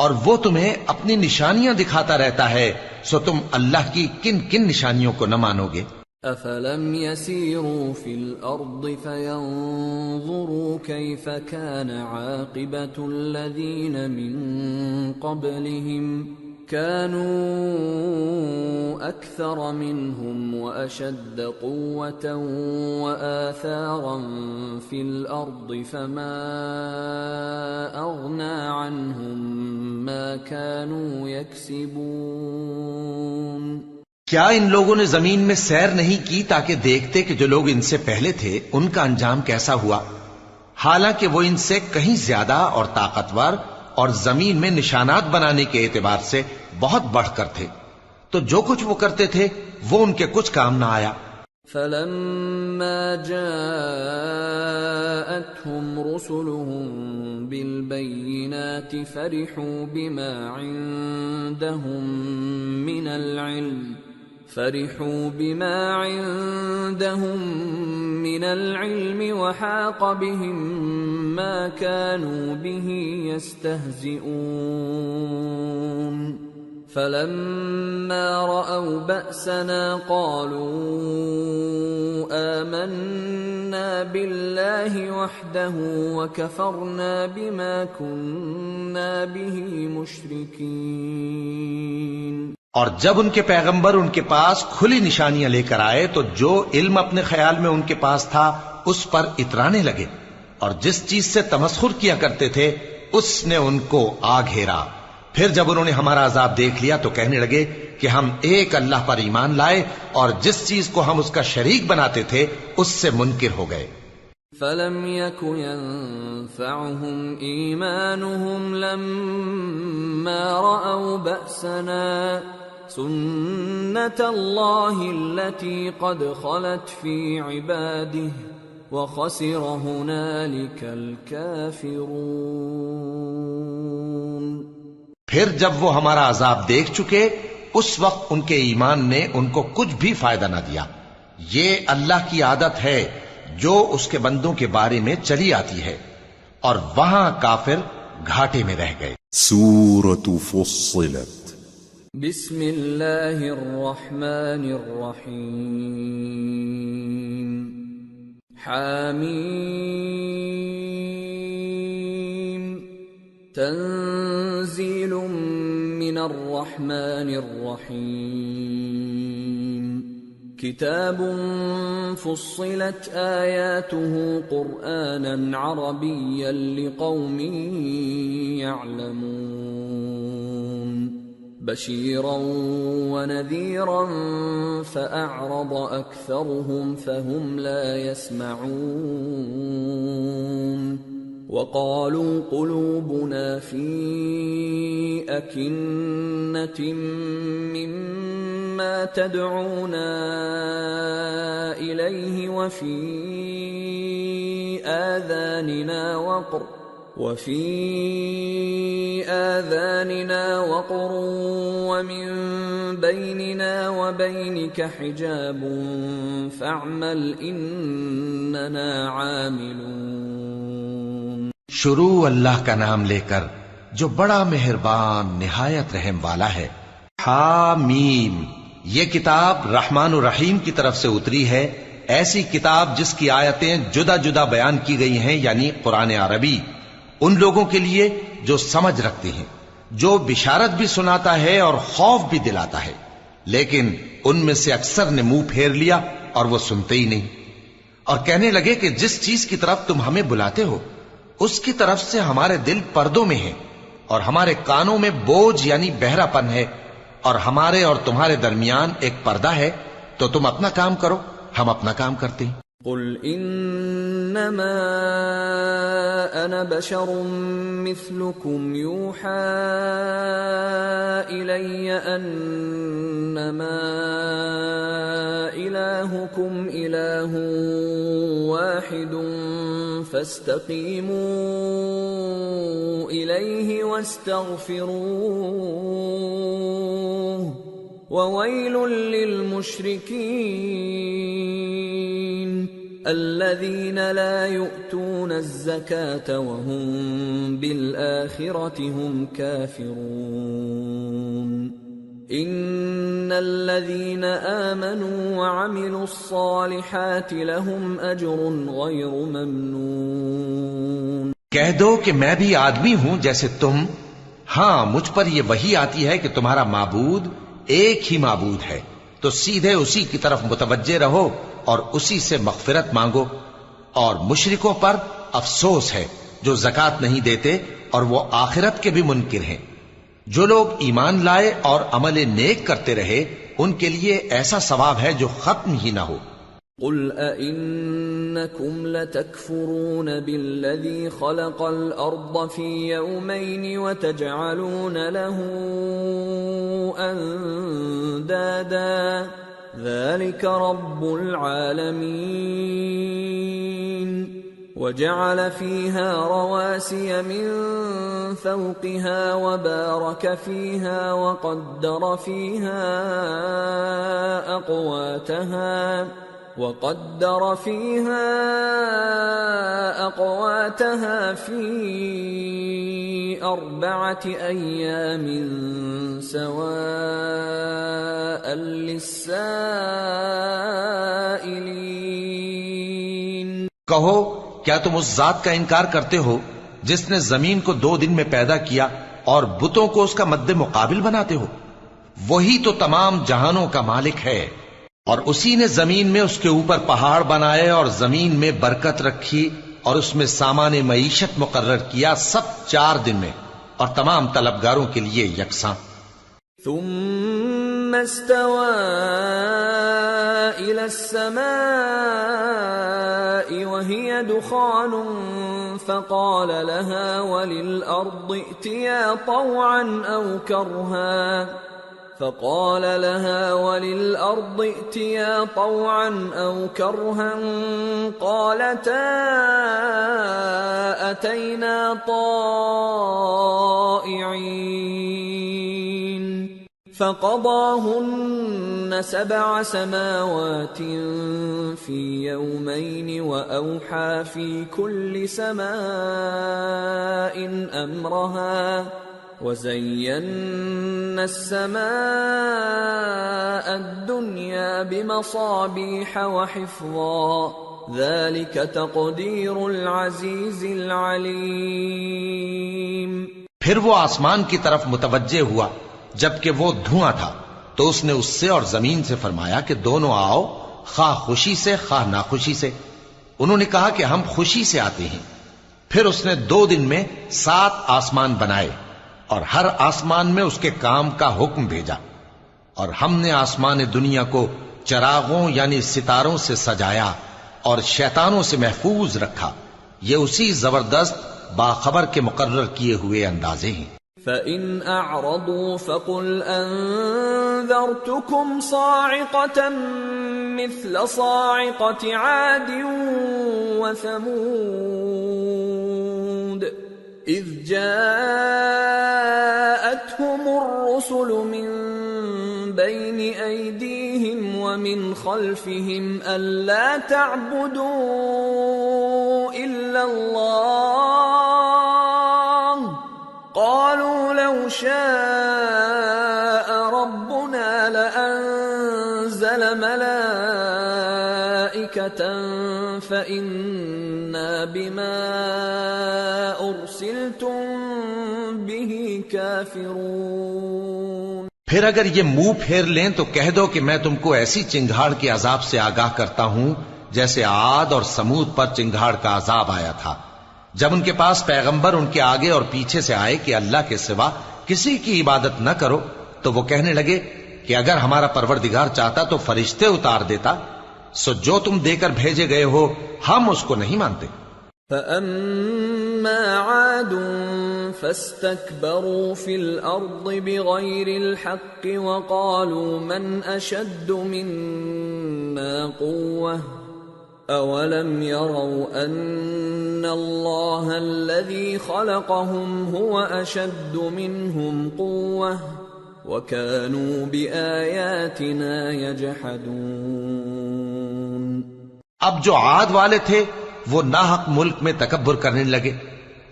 اور وہ تمہیں اپنی نشانیاں دکھاتا رہتا ہے، سو تم اللہ کی کن کن نشانیوں کو نہ مانو گے؟ أَفَلَمْ يَسِيرُوا فِي الْأَرْضِ فَيَنْظُرُوا كَيْفَ كَانَ عَاقِبَةُ الَّذِينَ مِنْ قَبْلِهِمْ كَانُوا أَكْثَرَ مِنْهُمْ وَأَشَدَّ قُوَّةً وَآثَارًا فِي الْأَرْضِ فَمَا أَغْنَى عَنْهُمْ مَا كَانُوا يَكْسِبُونَ۔ کیا ان لوگوں نے زمین میں سیر نہیں کی تاکہ دیکھتے کہ جو لوگ ان سے پہلے تھے ان کا انجام کیسا ہوا، حالانکہ وہ ان سے کہیں زیادہ اور طاقتور اور زمین میں نشانات بنانے کے اعتبار سے بہت بڑھ کر تھے، تو جو کچھ وہ کرتے تھے وہ ان کے کچھ کام نہ آیا۔ فَلَمَّا جَاءَتْهُمْ رُسُلُهُم بالبينات فرحوا بما عندهم من العلم وحاق بهم ما كانوا به يستهزئون فلما رأوا بأسنا قالوا آمنا بالله وحده وكفرنا بما كنا به مشركين۔ اور جب ان کے پیغمبر ان کے پاس کھلی نشانیاں لے کر آئے تو جو علم اپنے خیال میں ان کے پاس تھا اس پر اترانے لگے، اور جس چیز سے تمسخر کیا کرتے تھے اس نے ان کو آ گھیرا۔ پھر جب انہوں نے ہمارا عذاب دیکھ لیا تو کہنے لگے کہ ہم ایک اللہ پر ایمان لائے اور جس چیز کو ہم اس کا شریک بناتے تھے اس سے منکر ہو گئے۔ فَلَمْ يَكُ يَنفَعُهُمْ إِيمَانُهُمْ لَمَّا رَأَوْا بَأْسَنَا سُنَّةَ اللَّهِ الَّتِي قَدْ خَلَتْ فِي عِبَادِهِ وَخَسِرَ هُنَالِكَ الْكَافِرُونَ۔ پھر جب وہ ہمارا عذاب دیکھ چکے اس وقت ان کے ایمان نے ان کو کچھ بھی فائدہ نہ دیا۔ یہ اللہ کی عادت ہے جو اس کے بندوں کے بارے میں چلی آتی ہے، اور وہاں کافر گھاٹے میں رہ گئے۔ سورة فصلت بسم اللہ الرحمن الرحیم حامیم تنزیل من الرحمن الرحیم کتاب فصلت آیاته قرآنا عربیا لقوم يعلمون بشيرا ونذيرا فأعرض أكثرهم فهم لا يسمعون وقالوا قلوبنا في أكنة مما تدعونا إليه وفي آذاننا وقر ومن بيننا وبينك حجاب فاعمل إننا عاملون۔ شروع اللہ کا نام لے کر جو بڑا مہربان نہایت رحم والا ہے۔ حامیم، یہ کتاب رحمان الرحیم کی طرف سے اتری ہے، ایسی کتاب جس کی آیتیں جدا جدا بیان کی گئی ہیں، یعنی قرآن عربی، ان لوگوں کے لیے جو سمجھ رکھتے ہیں، جو بشارت بھی سناتا ہے اور خوف بھی دلاتا ہے، لیکن ان میں سے اکثر نے منہ پھیر لیا اور وہ سنتے ہی نہیں، اور کہنے لگے کہ جس چیز کی طرف تم ہمیں بلاتے ہو اس کی طرف سے ہمارے دل پردوں میں ہیں، اور ہمارے کانوں میں بوجھ یعنی بہرا پن ہے، اور ہمارے اور تمہارے درمیان ایک پردہ ہے، تو تم اپنا کام کرو، ہم اپنا کام کرتے ہیں۔ قل انما انا بشر مثلكم يوحى الي انما الهكم اله واحد فاستقيموا اليه واستغفروه وويل للمشركين الذين لا يؤتون الزكاة وهم بالآخرة هم كافرون إن الذين آمنوا وعملوا الصالحات لهم أجر غير ممنون۔ کہہ دو کہ میں بھی آدمی ہوں جیسے تم، ہاں مجھ پر یہ وحی آتی ہے کہ تمہارا معبود ایک ہی معبود ہے، تو سیدھے اسی کی طرف متوجہ رہو اور اسی سے مغفرت مانگو، اور مشرکوں پر افسوس ہے جو زکوٰۃ نہیں دیتے اور وہ آخرت کے بھی منکر ہیں۔ جو لوگ ایمان لائے اور عمل نیک کرتے رہے ان کے لیے ایسا ثواب ہے جو ختم ہی نہ ہو۔ قل أئنكم لتكفرون بالذي خلق الأرض في يومين وتجعلون له أندادا ذلك رب العالمين وجعل فيها رواسي من فوقها وبارك فيها وقدر فيها أقواتها في 4 أيام سواء للسائلين. کہو کیا تم اس ذات کا انکار کرتے ہو جس نے زمین کو 2 دن میں پیدا کیا اور بتوں کو اس کا مد مقابل بناتے ہو؟ وہی تو تمام جہانوں کا مالک ہے، اور اسی نے زمین میں اس کے اوپر پہاڑ بنائے اور زمین میں برکت رکھی اور اس میں سامان معیشت مقرر کیا، سب 4 دن میں، اور تمام طلبگاروں کے لیے یکساں. ثم استوى إلى السماء وهي دخان فقال لها وللأرض ائتيا طوعا أو كرها قالتا أتينا طائعين. فقضاهن 7 سماوات في يومين وأوحى في كل سماء أمرها وزينا السماء الدنيا بمصابيح وحفظا ذلك تقدير العزيز العليم. پھر وہ آسمان کی طرف متوجہ ہوا جبکہ وہ دھواں تھا، تو اس نے اس سے اور زمین سے فرمایا کہ دونوں آؤ، خواہ خوشی سے خواہ ناخوشی سے. انہوں نے کہا کہ ہم خوشی سے آتے ہیں. پھر اس نے 2 دن میں 7 آسمان بنائے اور ہر آسمان میں اس کے کام کا حکم بھیجا، اور ہم نے آسمان دنیا کو چراغوں یعنی ستاروں سے سجایا اور شیطانوں سے محفوظ رکھا. یہ اسی زبردست باخبر کے مقرر کیے ہوئے اندازے ہیں. فَإِنْ أَعْرَضُوا فَقُلْ أَنذَرْتُكُمْ صَاعِقَةً مِثْلَ صَاعِقَةِ عَادٍ وَثَمُودَ إِذْ جَاءَتْهُمُ الرُّسُلُ مِنْ بَيْنِ أَيْدِيهِمْ وَمِنْ خَلْفِهِمْ أَلَّا تَعْبُدُوا إِلَّا اللَّهَ قَالُوا لَوْ شَاءَ رَبُّنَا لَأَنزَلَ مَلَائِكَةً فَإِنَّا بِمَا أُرْسِلْتُمْ بِهِ كَافِرُونَ. پھر اگر یہ منہ پھیر لیں تو کہہ دو کہ میں تم کو ایسی چنگھاڑ کے عذاب سے آگاہ کرتا ہوں جیسے عاد اور سمود پر چنگھاڑ کا عذاب آیا تھا، جب ان کے پاس پیغمبر ان کے آگے اور پیچھے سے آئے کہ اللہ کے سوا کسی کی عبادت نہ کرو، تو وہ کہنے لگے کہ اگر ہمارا پروردگار چاہتا تو فرشتے اتار دیتا، سو جو تم دے کر بھیجے گئے ہو ہم اس کو نہیں مانتے. فَأَمَّا عَادٌ فَاسْتَكْبَرُوا فِي الْأَرْضِ بِغَيْرِ الْحَقِّ وَقَالُوا مَنْ أَشَدُّ مِنَّا قُوَّةً أَوَلَمْ يَرَوْا أَنَّ اللَّهَ الَّذِي خَلَقَهُمْ هُوَ أَشَدُّ مِنْهُمْ قُوَّةً وَكَانُوا بِآيَاتِنَا يَجْحَدُونَ. اب جو عاد والے تھے وہ ناحق ملک میں تکبر کرنے لگے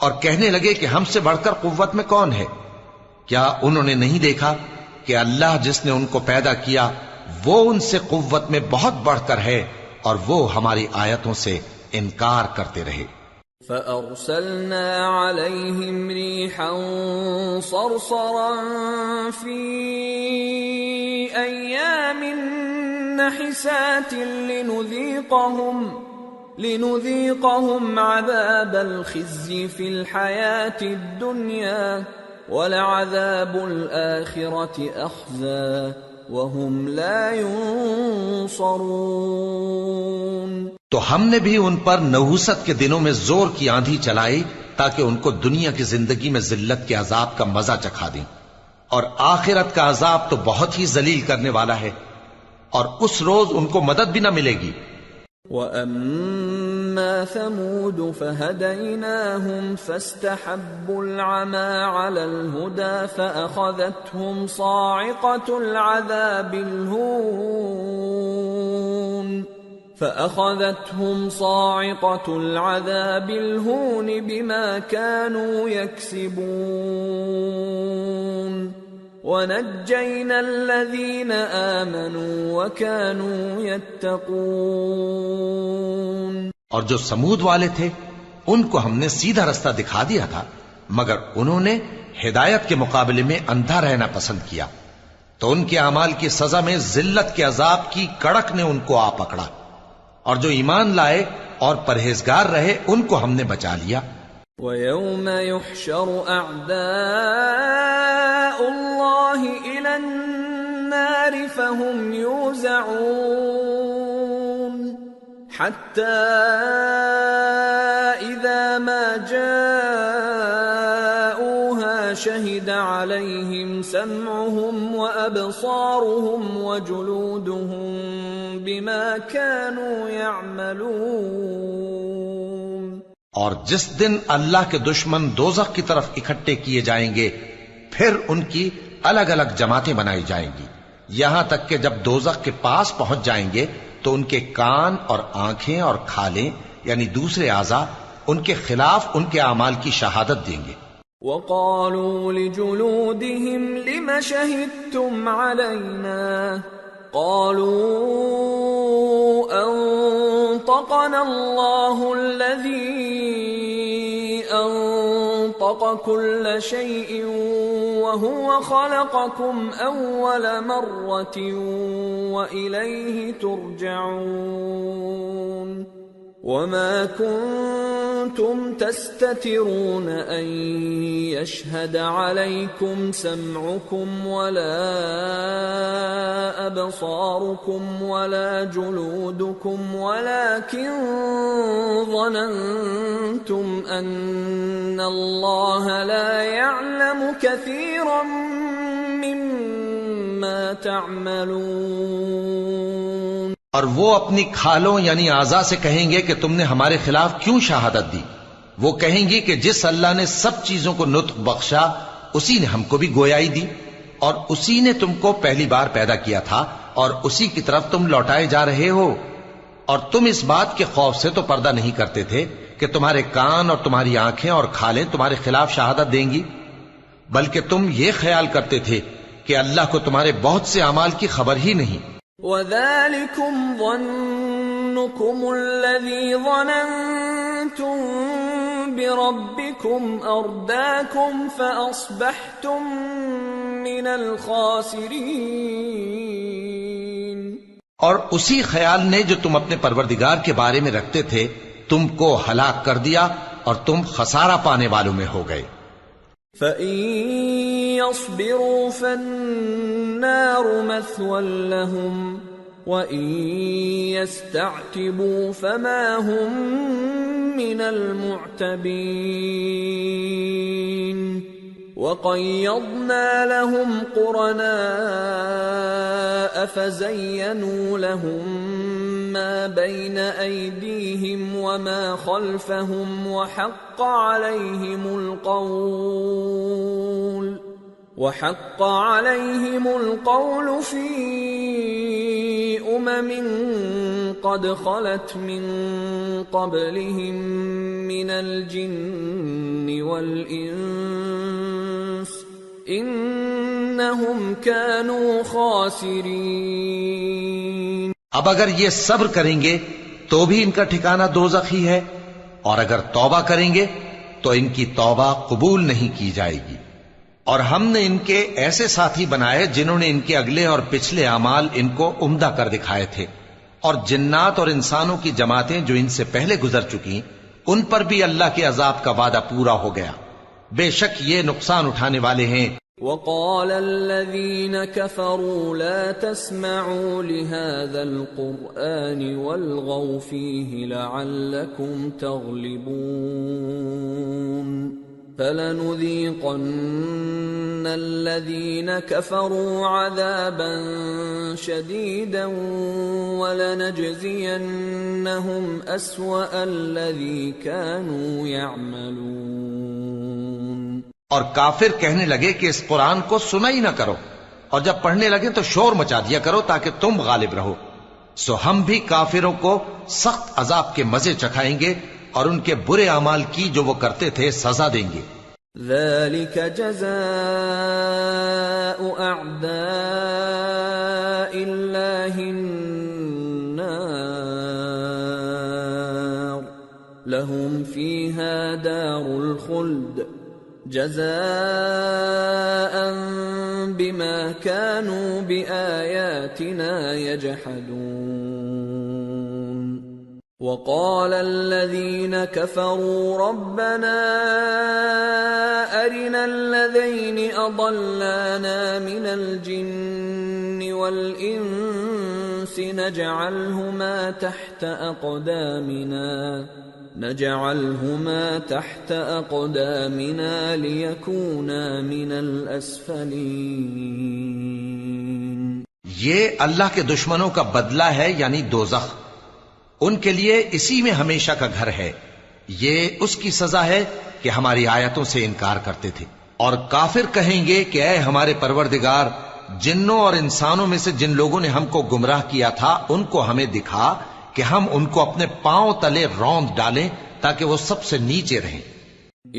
اور کہنے لگے کہ ہم سے بڑھ کر قوت میں کون ہے؟ کیا انہوں نے نہیں دیکھا کہ اللہ جس نے ان کو پیدا کیا وہ ان سے قوت میں بہت بڑھ کر ہے، اور وہ ہماری آیتوں سے انکار کرتے رہے. فَأَرْسَلْنَا عَلَيْهِمْ رِيحًا صَرْصَرًا فِي أَيَّامٍ نَحِسَاتٍ لِنُذِيقَهُمْ عَذَابَ الْخِزْيِ فِي الْحَيَاةِ الدُّنْيَا وَلَعَذَابُ الْآخِرَةِ أَخْزَى وَهُمْ لَا يُنصَرُونَ. تو ہم نے بھی ان پر نحوست کے دنوں میں زور کی آندھی چلائی تاکہ ان کو دنیا کی زندگی میں ذلت کے عذاب کا مزہ چکھا دیں، اور آخرت کا عذاب تو بہت ہی ذلیل کرنے والا ہے، اور اس روز ان کو مدد بھی نہ ملے گی. وَأَمَّا أما ثمود فهديناهم فاستحبوا العمى على الهدى فأخذتهم صاعقة العذاب الهون بما كانوا يكسبون وَنَجَّيْنَا الَّذِينَ آمَنُوا وَكَانُوا يَتَّقُونَ۔ اور جو سمود والے تھے ان کو ہم نے سیدھا رستہ دکھا دیا تھا، مگر انہوں نے ہدایت کے مقابلے میں اندھا رہنا پسند کیا، تو ان کے اعمال کی سزا میں ذلت کے عذاب کی کڑک نے ان کو آ پکڑا، اور جو ایمان لائے اور پرہیزگار رہے ان کو ہم نے بچا لیا۔ وَيَوْمَ يُحْشَرُ أَعْدَاءُ اللَّهِ إِلَى النَّارِ فَهُمْ يُوزَعُونَ حَتَّى إِذَا مَا جَاءُوهَا شَهِدَ عَلَيْهِمْ سَمْعُهُمْ وَأَبْصَارُهُمْ وَجُلُودُهُمْ بِمَا كَانُوا يَعْمَلُونَ۔ اور جس دن اللہ کے دشمن دوزخ کی طرف اکٹھے کیے جائیں گے، پھر ان کی الگ الگ جماعتیں بنائی جائیں گی، یہاں تک کہ جب دوزخ کے پاس پہنچ جائیں گے تو ان کے کان اور آنکھیں اور کھالیں یعنی دوسرے اعضاء ان کے خلاف ان کے اعمال کی شہادت دیں گے۔ وَقَالُوا لِجُلُودِهِمْ لِمَ شَهِدتُّمْ عَلَيْنَا قَالُوا أَنطَقَنَا اللَّهُ الَّذِي أَنطَقَ كُلَّ شَيْءٍ وَهُوَ خَلَقَكُمْ أَوَّلَ مَرَّةٍ وَإِلَيْهِ تُرْجَعُونَ وَمَا كُنتُمْ تَسْتَتِرُونَ أَن يَشْهَدَ عَلَيْكُمْ سَمْعُكُمْ وَلَا أَبْصَارُكُمْ وَلَا جُلُودُكُمْ وَلَكِنْ ظَنَنْتُمْ أَنَّ اللَّهَ لَا يَعْلَمُ كَثِيرًا مِّمَّا تَعْمَلُونَ۔ اور وہ اپنی کھالوں یعنی اعضاء سے کہیں گے کہ تم نے ہمارے خلاف کیوں شہادت دی؟ وہ کہیں گی کہ جس اللہ نے سب چیزوں کو نطق بخشا اسی نے ہم کو بھی گویائی دی، اور اسی نے تم کو پہلی بار پیدا کیا تھا اور اسی کی طرف تم لوٹائے جا رہے ہو، اور تم اس بات کے خوف سے تو پردہ نہیں کرتے تھے کہ تمہارے کان اور تمہاری آنکھیں اور کھالیں تمہارے خلاف شہادت دیں گی، بلکہ تم یہ خیال کرتے تھے کہ اللہ کو تمہارے بہت سے اعمال کی خبر ہی نہیں۔ وَذَلِكُمْ ظَنُّكُمُ الَّذِي ظَنَنْتُمْ بِرَبِّكُمْ أَرْدَاكُمْ فَأَصْبَحْتُمْ مِنَ الْخَاسِرِينَ۔ اور اسی خیال نے جو تم اپنے پروردگار کے بارے میں رکھتے تھے تم کو ہلاک کر دیا اور تم خسارہ پانے والوں میں ہو گئے۔ فَإِن يَصْبِرُوا فَالنَّارُ مَثْوًى لَهُمْ وَإِن يَسْتَعْتِبُوا فَمَا هُمْ مِنَ الْمُعْتَبِينَ وَقَيَّضْنَا لَهُمْ قُرَنَاءَ فَزَيَّنُوا لَهُم مَّا بَيْنَ أَيْدِيهِمْ وَمَا خَلْفَهُمْ وَحَقَّ عَلَيْهِمُ الْقَوْلُ فِي أُمَمٍ قَدْ خَلَتْ مِن قَبْلِهِم مِّنَ الْجِنِّ وَالْإِنسِ إِنَّهُمْ كَانُوا خَاسِرِينَ۔ اب اگر یہ صبر کریں گے تو بھی ان کا ٹھکانہ دوزخ ہی ہے، اور اگر توبہ کریں گے تو ان کی توبہ قبول نہیں کی جائے گی۔ اور ہم نے ان کے ایسے ساتھی بنائے جنہوں نے ان کے اگلے اور پچھلے اعمال ان کو عمدہ کر دکھائے تھے، اور جنات اور انسانوں کی جماعتیں جو ان سے پہلے گزر چکی ان پر بھی اللہ کے عذاب کا وعدہ پورا ہو گیا، بے شک یہ نقصان اٹھانے والے ہیں۔ وَقَالَ الَّذِينَ كَفَرُوا لَا تَسْمَعُوا لِهَذَا الْقُرْآنِ وَالْغَوْا فِيهِ لَعَلَّكُمْ تَغْلِبُونَ فَلَنُذِيقَنَّ الَّذِينَ كَفَرُوا عَذَابًا شَدِيدًا وَلَنَجْزِيَنَّهُمْ أَسْوَأَ الَّذِي كَانُوا يَعْمَلُونَ۔ اور کافر کہنے لگے کہ اس قرآن کو سنا ہی نہ کرو، اور جب پڑھنے لگے تو شور مچا دیا کرو تاکہ تم غالب رہو۔ سو ہم بھی کافروں کو سخت عذاب کے مزے چکھائیں گے اور ان کے برے اعمال کی جو وہ کرتے تھے سزا دیں گے۔ ذَلِكَ جَزَاءُ أَعْدَاءِ اللَّهِ النَّارُ لَهُمْ فِيهَا دَارُ الْخُلْدِ جَزَاءً بِمَا كَانُوا بِآيَاتِنَا يَجْحَدُونَ۔ وَقَالَ الَّذِينَ كَفَرُوا رَبَّنَا أَرِنَا الَّذَيْنِ أَضَلَّانَا مِنَ الْجِنِّ وَالْإِنسِ نَجْعَلْهُمَا تَحْتَ أَقْدَامِنَا لِيَكُونَا مِنَ الْأَسْفَلِينَ۔ یہ اللہ کے دشمنوں کا بدلہ ہے، یعنی دوزخ، ان کے لیے اسی میں ہمیشہ کا گھر ہے۔ یہ اس کی سزا ہے کہ ہماری آیتوں سے انکار کرتے تھے۔ اور کافر کہیں گے کہ اے ہمارے پروردگار، جنوں اور انسانوں میں سے جن لوگوں نے ہم کو گمراہ کیا تھا ان کو ہمیں دکھا کہ ہم ان کو اپنے پاؤں تلے روند ڈالیں تاکہ وہ سب سے نیچے رہیں۔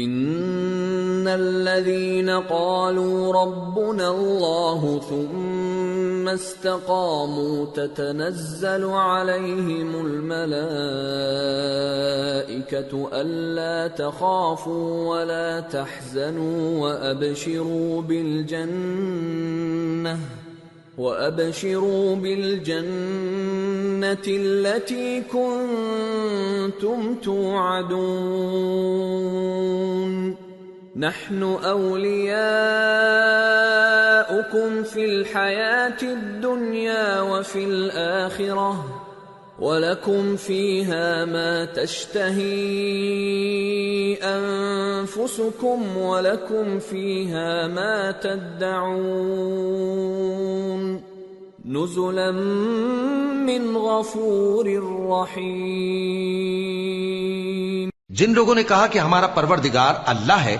ان الذين قالوا ربنا الله ثم استقاموا تتنزل عليهم الملائكة ألا تخافوا ولا تحزنوا وأبشروا بالجنة التي كنتم توعدون نحن أولياؤكم في الحياة الدنيا وفي الآخرة وَلَكُمْ فِيهَا مَا تَشْتَهِي أَنفُسُكُمْ وَلَكُمْ فِيهَا مَا تَدَّعُونَ نُزُلًا مِّنْ غَفُورٍ رَّحِيمٍ۔ جن لوگوں نے کہا کہ ہمارا پروردگار اللہ ہے،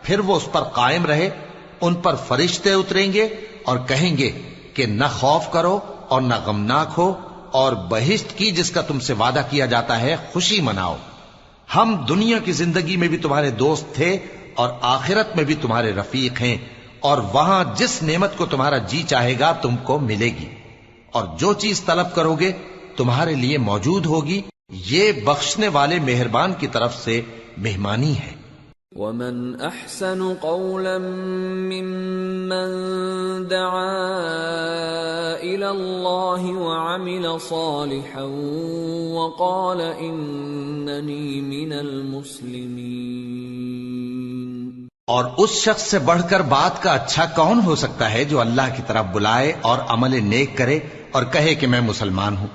پھر وہ اس پر قائم رہے، ان پر فرشتے اتریں گے اور کہیں گے کہ نہ خوف کرو اور نہ غمناک ہو، اور بہشت کی جس کا تم سے وعدہ کیا جاتا ہے خوشی مناؤ۔ ہم دنیا کی زندگی میں بھی تمہارے دوست تھے اور آخرت میں بھی تمہارے رفیق ہیں، اور وہاں جس نعمت کو تمہارا جی چاہے گا تم کو ملے گی، اور جو چیز طلب کرو گے تمہارے لیے موجود ہوگی۔ یہ بخشنے والے مہربان کی طرف سے مہمانی ہے۔ وَمَنْ أَحْسَنُ قَوْلًا مِّمَّنْ دَعَا إِلَى اللَّهِ وَعَمِلَ صَالِحًا وَقَالَ إِنَّنِي مِنَ الْمُسْلِمِينَ۔ اور اس شخص سے بڑھ کر بات کا اچھا کون ہو سکتا ہے جو اللہ کی طرف بلائے اور عمل نیک کرے اور کہے کہ میں مسلمان ہوں۔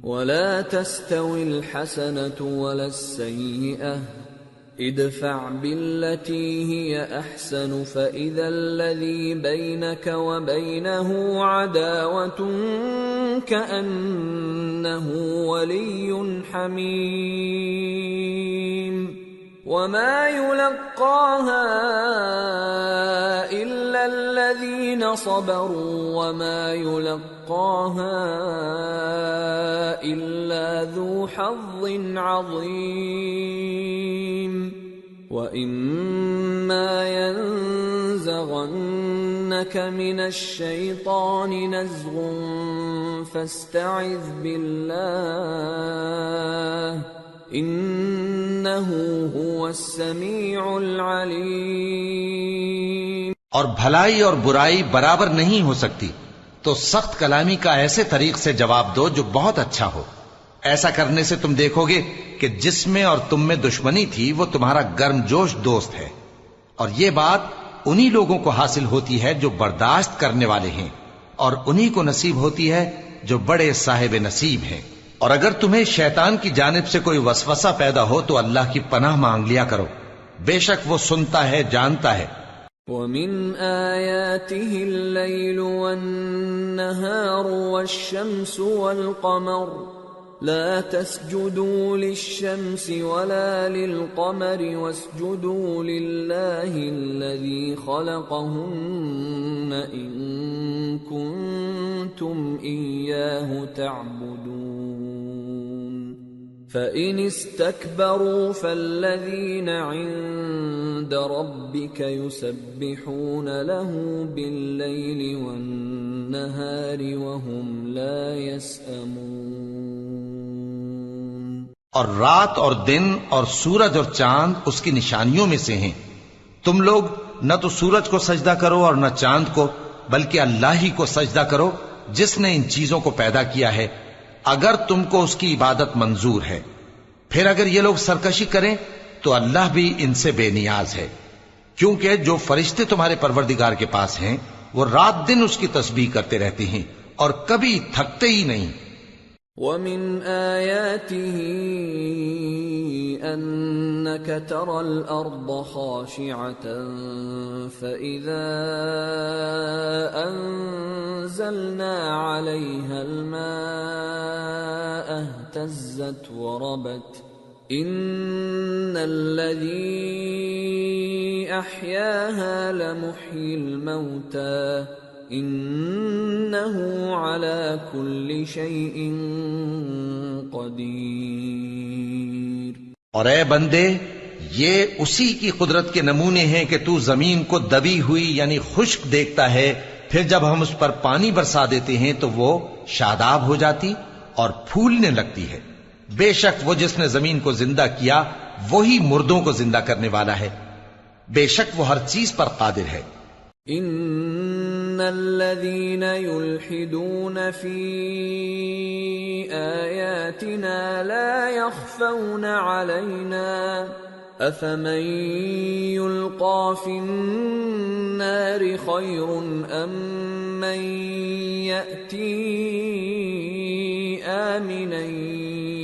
وَلَا تَسْتَوِي الْحَسَنَةُ وَلَا السَّيِّئَةُ ادفع بالتي هي احسن فاذا الذي بينك وبينه عداوة كأنه ولي حميم وما يلقاها الا الذين صبروا وما يلقاها الا ذو حظ عظيم وَإِمَّا يَنزَغَنَّكَ مِنَ الشَّيْطَانِ نَزْغٌ فَاسْتَعِذْ بِاللَّهِ إِنَّهُ هُوَ السَّمِيعُ الْعَلِيمُ۔ اور بھلائی اور برائی برابر نہیں ہو سکتی، تو سخت کلامی کا ایسے طریق سے جواب دو جو بہت اچھا ہو۔ ایسا کرنے سے تم دیکھو گے کہ جس میں اور تم میں دشمنی تھی وہ تمہارا گرم جوش دوست ہے، اور یہ بات انہی لوگوں کو حاصل ہوتی ہے جو برداشت کرنے والے ہیں، اور انہی کو نصیب ہوتی ہے جو بڑے صاحب نصیب ہیں۔ اور اگر تمہیں شیطان کی جانب سے کوئی وسوسہ پیدا ہو تو اللہ کی پناہ مانگ لیا کرو، بے شک وہ سنتا ہے، جانتا ہے۔ وَمِنْ آيَاتِهِ اللَّيْلُ وَالنَّهَارُ وَالشَّمْسُ وَالْقَمَرُ لَا تَسْجُدُوا لِلشَّمْسِ وَلَا لِلْقَمَرِ وَاسْجُدُوا لِلَّهِ الَّذِي خَلَقَهُنَّ إِن كُنتُمْ إِيَّاهُ تَعْبُدُونَ فَإِنِ اسْتَكْبَرُوا فَالَّذِينَ عِندَ رَبِّكَ يُسَبِّحُونَ لَهُ بِاللَّيْلِ وَالنَّهَارِ وَهُمْ لَا يَسْأَمُونَ۔ اور رات اور دن اور سورج اور چاند اس کی نشانیوں میں سے ہیں۔ تم لوگ نہ تو سورج کو سجدہ کرو اور نہ چاند کو، بلکہ اللہ ہی کو سجدہ کرو جس نے ان چیزوں کو پیدا کیا ہے، اگر تم کو اس کی عبادت منظور ہے۔ پھر اگر یہ لوگ سرکشی کریں تو اللہ بھی ان سے بے نیاز ہے، کیونکہ جو فرشتے تمہارے پروردگار کے پاس ہیں وہ رات دن اس کی تسبیح کرتے رہتے ہیں اور کبھی تھکتے ہی نہیں۔ وَمِنْ آيَاتِهِ أَنَّكَ تَرَى الْأَرْضَ خَاشِعَةً فَإِذَا أَنزَلْنَا عَلَيْهَا الْمَاءَ اهْتَزَّتْ وَرَبَتْ إِنَّ الَّذِي أَحْيَاهَا لَمُحْيِي الْمَوْتَى انہ علی کل شیء قدیر۔ اور اے بندے، یہ اسی کی قدرت کے نمونے ہیں کہ تو زمین کو دبی ہوئی یعنی خشک دیکھتا ہے، پھر جب ہم اس پر پانی برسا دیتے ہیں تو وہ شاداب ہو جاتی اور پھولنے لگتی ہے۔ بے شک وہ جس نے زمین کو زندہ کیا وہی مردوں کو زندہ کرنے والا ہے، بے شک وہ ہر چیز پر قادر ہے۔ ان الذين يلحدون في آياتنا لا يخفون علينا افمن يلقى في النار خير ام من يأتي آمنا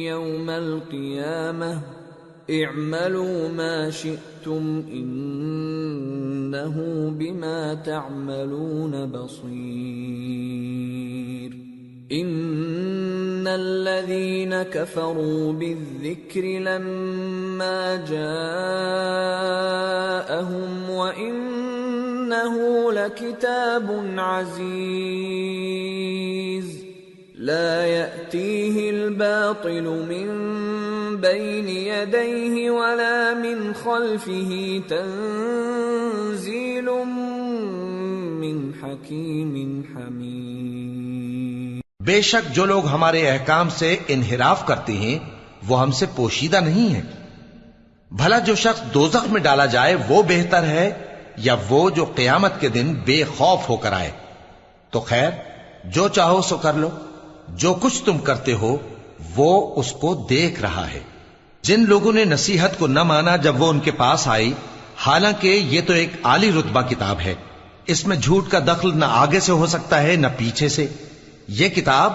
يوم القيامة اعملوا ما شئتم انه بما تعملون بصير۔ ان الذين كفروا بالذكر لما جاءهم وانه لكتاب عزيز لا يأتيه الباطل من بين يديه ولا من خلفه تنزيل من حكيم حميد۔ بے شک جو لوگ ہمارے احکام سے انحراف کرتے ہیں وہ ہم سے پوشیدہ نہیں ہیں۔ بھلا جو شخص دوزخ میں ڈالا جائے وہ بہتر ہے یا وہ جو قیامت کے دن بے خوف ہو کر آئے؟ تو خیر جو چاہو سو کر لو، جو کچھ تم کرتے ہو وہ اس کو دیکھ رہا ہے۔ جن لوگوں نے نصیحت کو نہ مانا جب وہ ان کے پاس آئی، حالانکہ یہ تو ایک عالی رتبہ کتاب ہے، اس میں جھوٹ کا دخل نہ آگے سے ہو سکتا ہے نہ پیچھے سے۔ یہ کتاب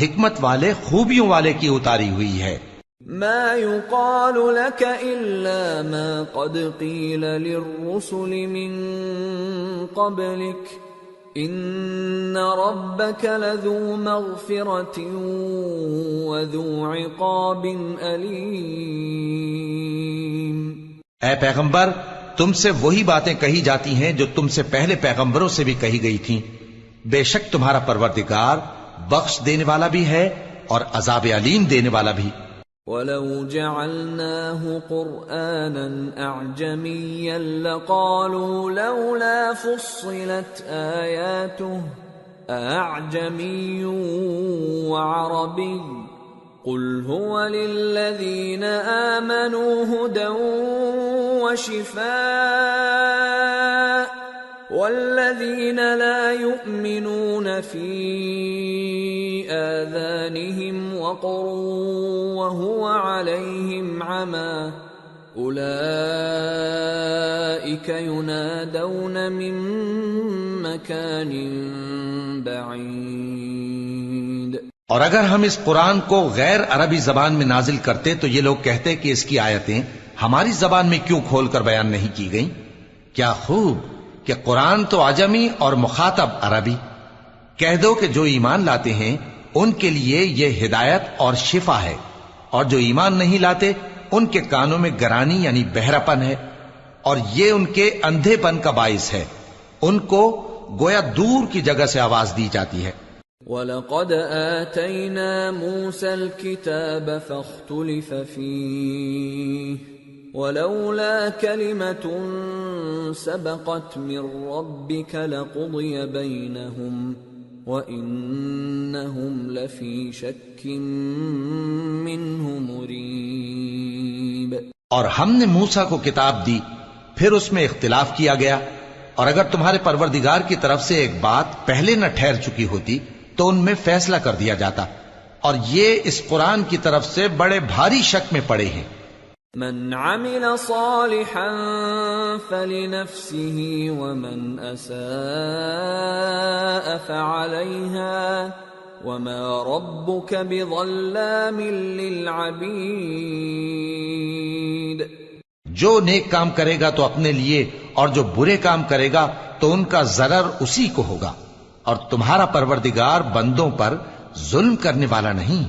حکمت والے خوبیوں والے کی اتاری ہوئی ہے۔ ما يقال لك الا ما قد قيل للرسل من قبلك ان ربك لذو مغفرة وذو عقاب علیم۔ اے پیغمبر، تم سے وہی باتیں کہی جاتی ہیں جو تم سے پہلے پیغمبروں سے بھی کہی گئی تھیں، بے شک تمہارا پروردگار بخش دینے والا بھی ہے اور عذاب علیم دینے والا بھی۔ وَلَوْ جَعَلْنَاهُ قُرْآنًا أَعْجَمِيًّا لَقَالُوا لَوْلَا فُصِّلَتْ آيَاتُهُ أَأَعْجَمِيٌّ وَعَرَبِيٌّ قُلْ هُوَ لِلَّذِينَ آمَنُوا هُدًى وَشِفَاءٌ وَالَّذِينَ لَا يُؤْمِنُونَ فِي آذَانِهِمْ وَقْرٌ وَهُوَ عَلَيْهِمْ عَمًى أُولَئِكَ يُنَادَوْنَ مِن مَّكَانٍ بَعِيدٍ۔ اور اگر ہم اس قرآن کو غیر عربی زبان میں نازل کرتے تو یہ لوگ کہتے کہ اس کی آیتیں ہماری زبان میں کیوں کھول کر بیان نہیں کی گئی؟ کیا خوب کہ قرآن تو عجمی اور مخاطب عربی. کہہ دو کہ جو ایمان لاتے ہیں ان کے لیے یہ ہدایت اور شفا ہے، اور جو ایمان نہیں لاتے ان کے کانوں میں گرانی یعنی بہراپن ہے، اور یہ ان کے اندھے پن کا باعث ہے. ان کو گویا دور کی جگہ سے آواز دی جاتی ہے. وَلَقَدْ آتَيْنَا مُوسَى الْكِتَابَ فَاخْتُلِفَ فِيهِ وَلَوْلَا كَلِمَةٌ سَبَقَتْ مِنْ رَبِّكَ لَقُضِيَ بَيْنَهُمْ وَإِنَّهُمْ لَفِي شَكٍّ مِّنْهُ مُرِيبٍ. اور ہم نے موسیٰ کو کتاب دی، پھر اس میں اختلاف کیا گیا، اور اگر تمہارے پروردگار کی طرف سے ایک بات پہلے نہ ٹھہر چکی ہوتی تو ان میں فیصلہ کر دیا جاتا، اور یہ اس قرآن کی طرف سے بڑے بھاری شک میں پڑے ہیں. من عمل صالحا فلنفسه ومن اساء فعليها وما ربك بظلام للعبید. جو نیک کام کرے گا تو اپنے لیے، اور جو برے کام کرے گا تو ان کا ضرر اسی کو ہوگا، اور تمہارا پروردگار بندوں پر ظلم کرنے والا نہیں.